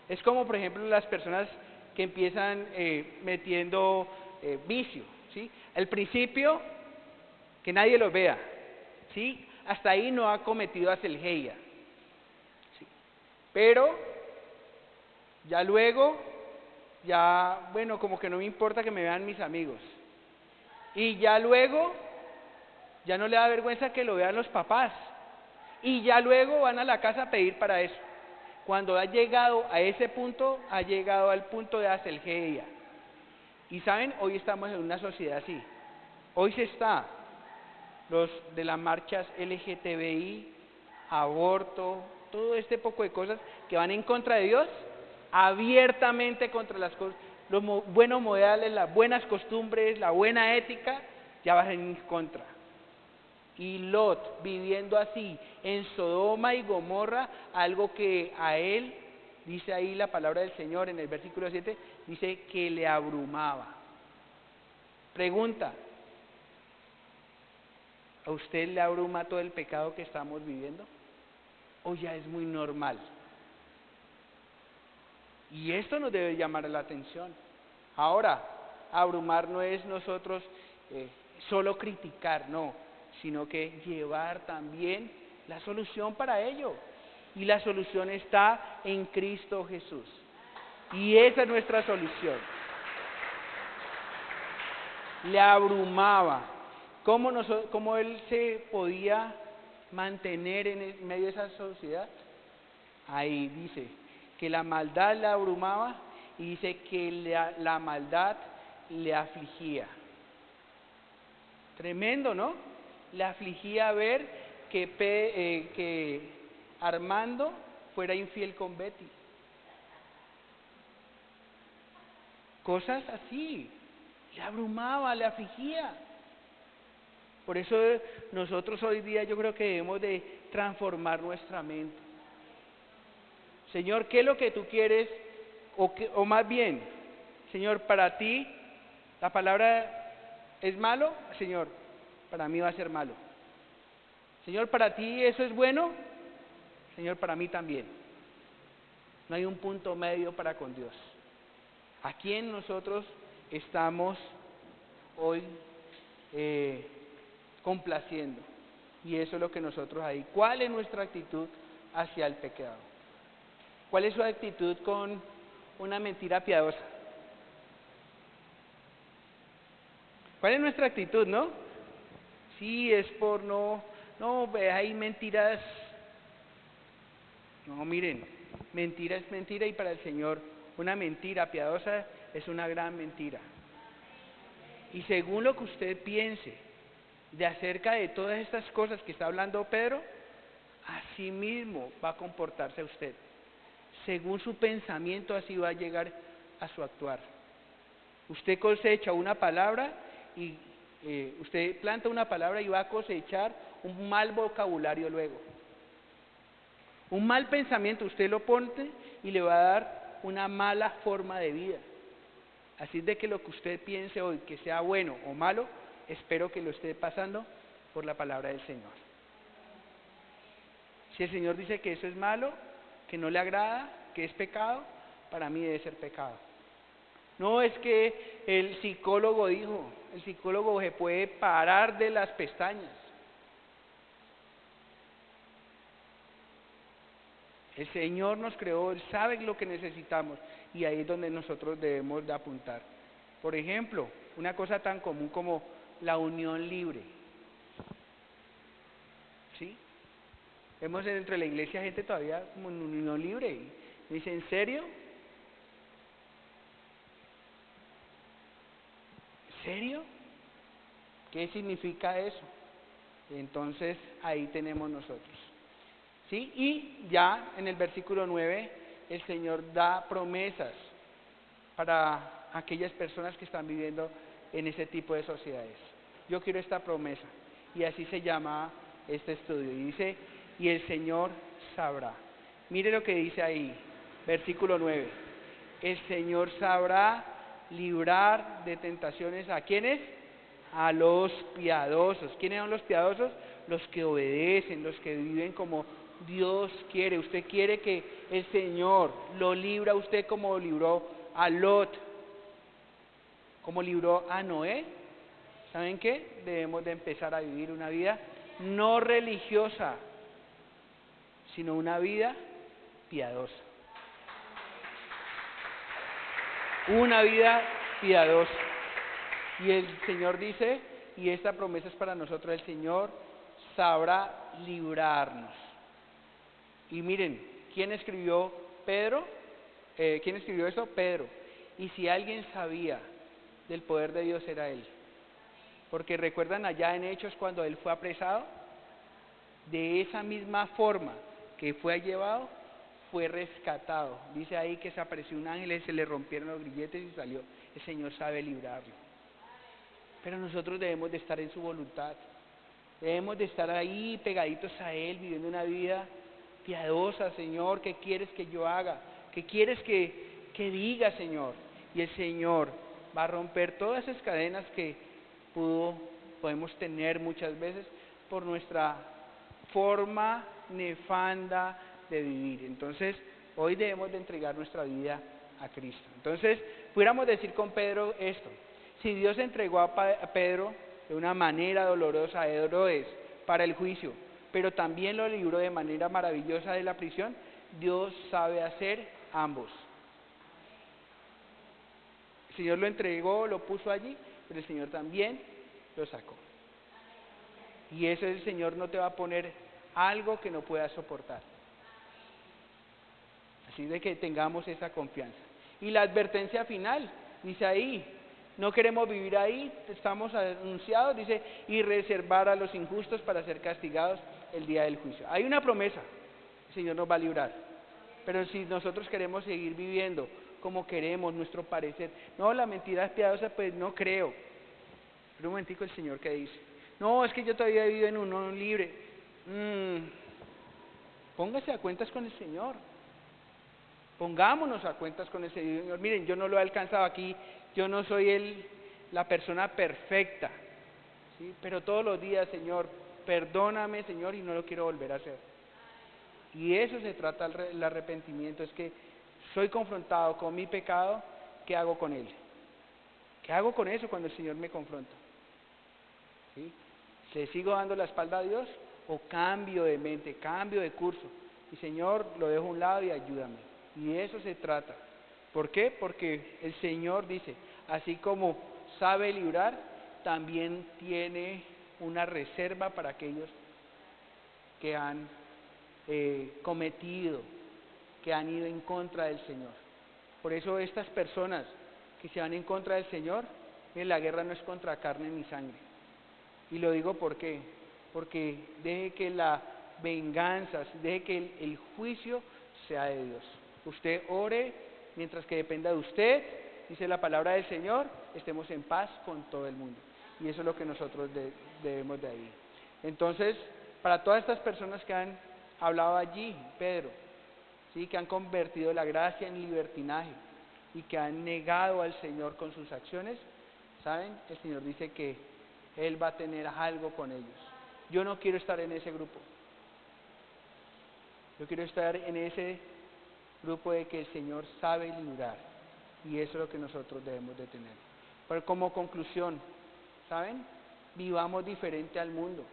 Es como, por ejemplo, las personas que empiezan metiendo vicio, ¿sí? Al principio, que nadie los vea, ¿sí? Hasta ahí no ha cometido aselgeia, ¿sí? Pero ya luego, bueno, como que no me importa que me vean mis amigos. Y ya luego, ya no le da vergüenza que lo vean los papás. Y ya luego van a la casa a pedir para eso. Cuando ha llegado a ese punto, ha llegado al punto de aselgeia. Y saben, hoy estamos en una sociedad así. Hoy se está, los de las marchas LGTBI, aborto, todo este poco de cosas que van en contra de Dios, abiertamente contra las cosas, los buenos modales, las buenas costumbres, la buena ética, ya van en contra. Y Lot, viviendo así en Sodoma y Gomorra, algo que a él, dice ahí la palabra del Señor en el versículo 7, dice que le abrumaba. Pregunta, ¿a usted le abruma todo el pecado que estamos viviendo? ¿O ya es muy normal? Y esto nos debe llamar la atención. Ahora, abrumar no es nosotros solo criticar, no, sino que llevar también la solución para ello. Y la solución está en Cristo Jesús. Y esa es nuestra solución. Le abrumaba. ¿Cómo él se podía mantener en medio de esa sociedad? Ahí dice que la maldad le abrumaba y dice que la maldad le afligía. Tremendo, ¿no? Le afligía ver que Armando fuera infiel con Betty. Cosas así. Le abrumaba, le afligía. Por eso nosotros hoy día yo creo que debemos de transformar nuestra mente. Señor, ¿qué es lo que tú quieres? O más bien, Señor, para ti la palabra es malo, Señor, para mí va a ser malo. Señor, para ti eso es bueno, Señor, para mí también. No hay un punto medio para con Dios. ¿A quién nosotros estamos hoy complaciendo? Y eso es lo que nosotros ahí. ¿Cuál es nuestra actitud hacia el pecado? ¿Cuál es su actitud con una mentira piadosa? ¿Cuál es nuestra actitud, no? Sí, es por no, hay mentiras. No, miren, mentira es mentira y para el Señor una mentira piadosa es una gran mentira. Y según lo que usted piense de acerca de todas estas cosas que está hablando Pedro, así mismo va a comportarse usted. Según su pensamiento, así va a llegar a su actuar. Usted cosecha una palabra y usted planta una palabra y va a cosechar un mal vocabulario luego. Un mal pensamiento usted lo pone y le va a dar una mala forma de vida. Así de que lo que usted piense hoy, que sea bueno o malo, espero que lo esté pasando por la palabra del Señor. Si el Señor dice que eso es malo, que no le agrada, que es pecado, para mí debe ser pecado. No es que el psicólogo dijo, el psicólogo se puede parar de las pestañas. El Señor nos creó, Él sabe lo que necesitamos y ahí es donde nosotros debemos de apuntar. Por ejemplo, una cosa tan común como la unión libre. ¿Sí? Vemos dentro de la iglesia gente todavía como en unión libre y me dice, ¿en serio? ¿En serio? ¿Qué significa eso? Entonces ahí tenemos nosotros. ¿Sí? Y ya en el versículo 9 el Señor da promesas para aquellas personas que están viviendo en ese tipo de sociedades. Yo quiero esta promesa y así se llama este estudio y dice, y el Señor sabrá. Mire lo que dice ahí, versículo 9, el Señor sabrá librar de tentaciones ¿a quiénes? A los piadosos. ¿Quiénes son los piadosos? Los que obedecen, los que viven como Dios quiere. Usted quiere que el Señor lo libra a usted como libró a Lot, como libró a Noé. ¿Saben qué? Debemos de empezar a vivir una vida no religiosa, sino una vida piadosa. Una vida piadosa. Y el Señor dice, y esta promesa es para nosotros, el Señor sabrá librarnos. Y miren, ¿quién escribió Pedro? ¿Quién escribió eso? Pedro. Y si alguien sabía del poder de Dios era él. Porque recuerdan allá en Hechos cuando él fue apresado, de esa misma forma que fue llevado, fue rescatado. Dice ahí que se apareció un ángel y se le rompieron los grilletes y salió. El Señor sabe librarlo. Pero nosotros debemos de estar en su voluntad. Debemos de estar ahí pegaditos a Él, viviendo una vida piadosa, Señor. ¿Qué quieres que yo haga? ¿Qué quieres que diga, Señor? Y el Señor va a romper todas esas cadenas que podemos tener muchas veces por nuestra forma nefanda de vivir. Entonces, hoy debemos de entregar nuestra vida a Cristo. Entonces, pudiéramos decir con Pedro esto. Si Dios entregó a Pedro de una manera dolorosa a Herodes para el juicio, pero también lo libró de manera maravillosa de la prisión, Dios sabe hacer ambos. El Señor lo entregó, lo puso allí, pero el Señor también lo sacó. Y eso el Señor no te va a poner algo que no puedas soportar. Así de que tengamos esa confianza. Y la advertencia final, dice ahí, no queremos vivir ahí, estamos anunciados, dice, y reservar a los injustos para ser castigados el día del juicio. Hay una promesa, el Señor nos va a librar. Pero si nosotros queremos seguir viviendo como queremos, nuestro parecer, no, la mentira es piadosa, pues no creo. Pero un momentico, el Señor ¿qué dice? No, es que yo todavía vivo en unión libre. Póngase a cuentas con el Señor. Pongámonos a cuentas con el Señor. Miren, yo no lo he alcanzado aquí, yo no soy la persona perfecta, ¿sí? Pero todos los días, Señor, perdóname, Señor, y no lo quiero volver a hacer. Y eso se trata el arrepentimiento, es que soy confrontado con mi pecado, ¿qué hago con él? ¿Qué hago con eso cuando el Señor me confronta? ¿Sí? ¿Le sigo dando la espalda a Dios o cambio de mente, cambio de curso? Y Señor, lo dejo a un lado y ayúdame. Y de eso se trata. ¿Por qué? Porque el Señor dice, así como sabe librar, también tiene una reserva para aquellos que han cometido, que han ido en contra del Señor. Por eso estas personas que se van en contra del Señor, la guerra no es contra carne ni sangre. Y lo digo ¿por qué? Porque deje que la venganza, deje que el juicio sea de Dios. Usted ore, mientras que dependa de usted, dice la palabra del Señor, estemos en paz con todo el mundo. Y eso es lo que nosotros debemos de ir. Entonces, para todas estas personas que han hablado allí, Pedro, ¿sí?, que han convertido la gracia en libertinaje y que han negado al Señor con sus acciones, ¿saben? El Señor dice que Él va a tener algo con ellos. Yo no quiero estar en ese grupo. Yo quiero estar en ese grupo de que el Señor sabe librar, y eso es lo que nosotros debemos de tener. Pero como conclusión, ¿saben? Vivamos diferente al mundo,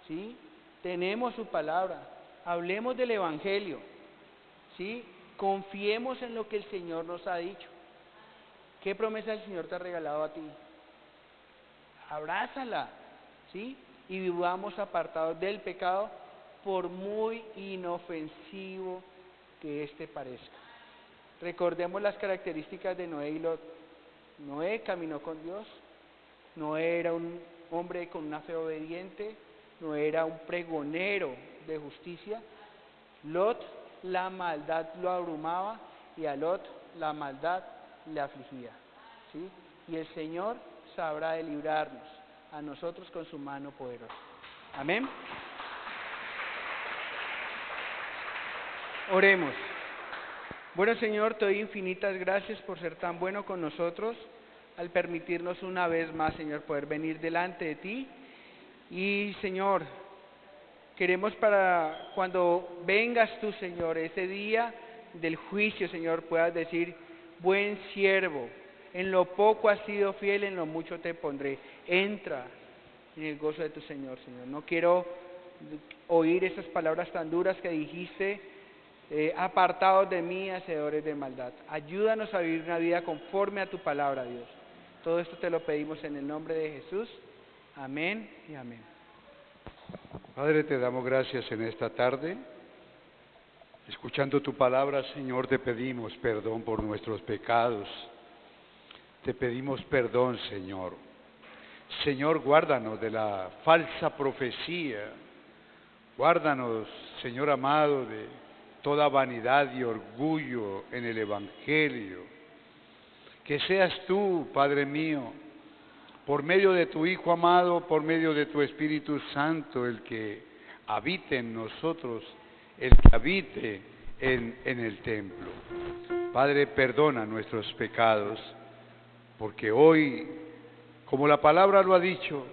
¿sí? Tenemos su palabra, hablemos del Evangelio, ¿sí? Confiemos en lo que el Señor nos ha dicho. ¿Qué promesa el Señor te ha regalado a ti? Abrázala, ¿sí? Y vivamos apartados del pecado, por muy inofensivo que éste parezca. Recordemos las características de Noé y Lot. Noé caminó con Dios. Noé era un hombre con una fe obediente. Noé era un pregonero de justicia. Lot, la maldad lo abrumaba, y a Lot la maldad le afligía, ¿sí? Y el Señor sabrá de librarnos a nosotros con su mano poderosa. Amén. Oremos. Bueno, Señor, te doy infinitas gracias por ser tan bueno con nosotros, al permitirnos una vez más, Señor, poder venir delante de ti. Y, Señor, queremos para cuando vengas tú, Señor, ese día del juicio, Señor, puedas decir: buen siervo, en lo poco has sido fiel, en lo mucho te pondré. Entra en el gozo de tu Señor, Señor. No quiero oír esas palabras tan duras que dijiste: apartados de mí, hacedores de maldad. Ayúdanos a vivir una vida conforme a tu palabra, Dios. Todo esto te lo pedimos en el nombre de Jesús. Amén y amén. Padre, te damos gracias en esta tarde. Escuchando tu palabra, Señor, te pedimos perdón por nuestros pecados. Te pedimos perdón, Señor. Señor, guárdanos de la falsa profecía. Guárdanos, Señor amado, de toda vanidad y orgullo en el Evangelio. Que seas tú, Padre mío, por medio de tu Hijo amado, por medio de tu Espíritu Santo, el que habite en nosotros, el que habite en el templo. Padre, perdona nuestros pecados, porque hoy, como la palabra lo ha dicho,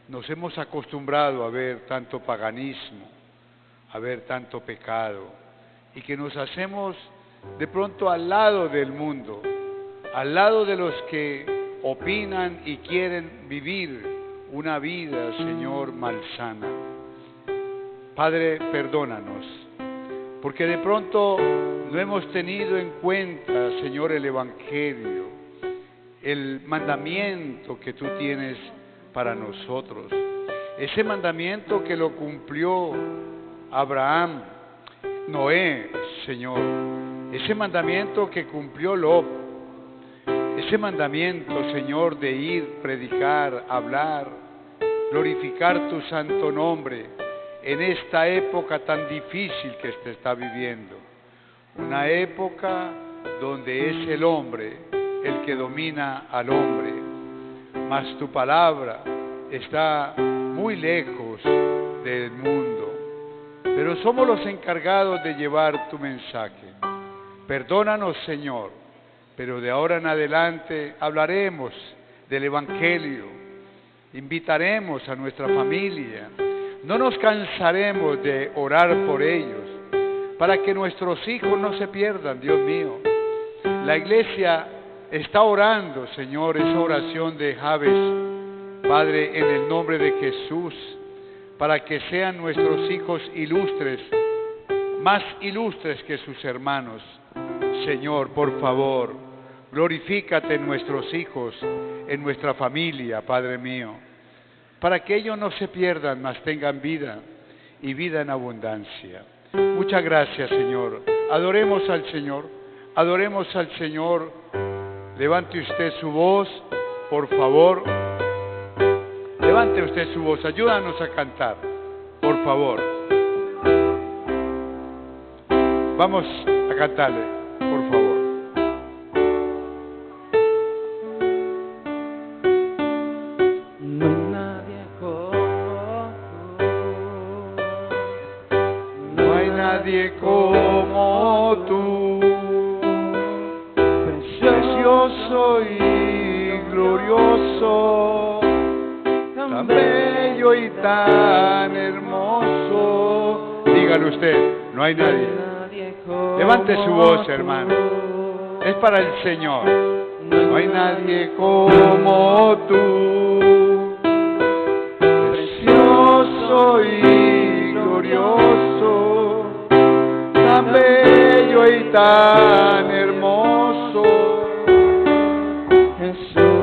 nos hemos acostumbrado a ver tanto paganismo, a ver tanto pecado, y que nos hacemos de pronto al lado del mundo, al lado de los que opinan y quieren vivir una vida, Señor, malsana. Padre, perdónanos, porque de pronto no hemos tenido en cuenta, Señor, el Evangelio, el mandamiento que tú tienes para nosotros, ese mandamiento que lo cumplió Abraham, Noé, Señor, ese mandamiento que cumplió Lot, ese mandamiento, Señor, de ir, predicar, hablar, glorificar tu santo nombre en esta época tan difícil que se está viviendo, una época donde es el hombre el que domina al hombre, mas tu palabra está muy lejos del mundo. Pero somos los encargados de llevar tu mensaje. Perdónanos, Señor, pero de ahora en adelante hablaremos del Evangelio, invitaremos a nuestra familia, no nos cansaremos de orar por ellos, para que nuestros hijos no se pierdan, Dios mío. La iglesia está orando, Señor, esa oración de Jabes, Padre, en el nombre de Jesús, para que sean nuestros hijos ilustres, más ilustres que sus hermanos. Señor, por favor, Glorifícate en nuestros hijos, en nuestra familia, Padre mío, para que ellos no se pierdan, mas tengan vida y vida en abundancia. Muchas gracias, Señor. Adoremos al Señor, adoremos al Señor. Levante usted su voz, por favor. Levante usted su voz, ayúdanos a cantar, por favor. Vamos a cantarle, por favor. No hay nadie como tú. No hay nadie como tú, precioso y glorioso, tan bello y tan hermoso. Dígalo usted, no hay nadie. Levante su voz, hermano. Es para el Señor. No hay nadie como tú, precioso y glorioso, tan bello y tan hermoso, Jesús.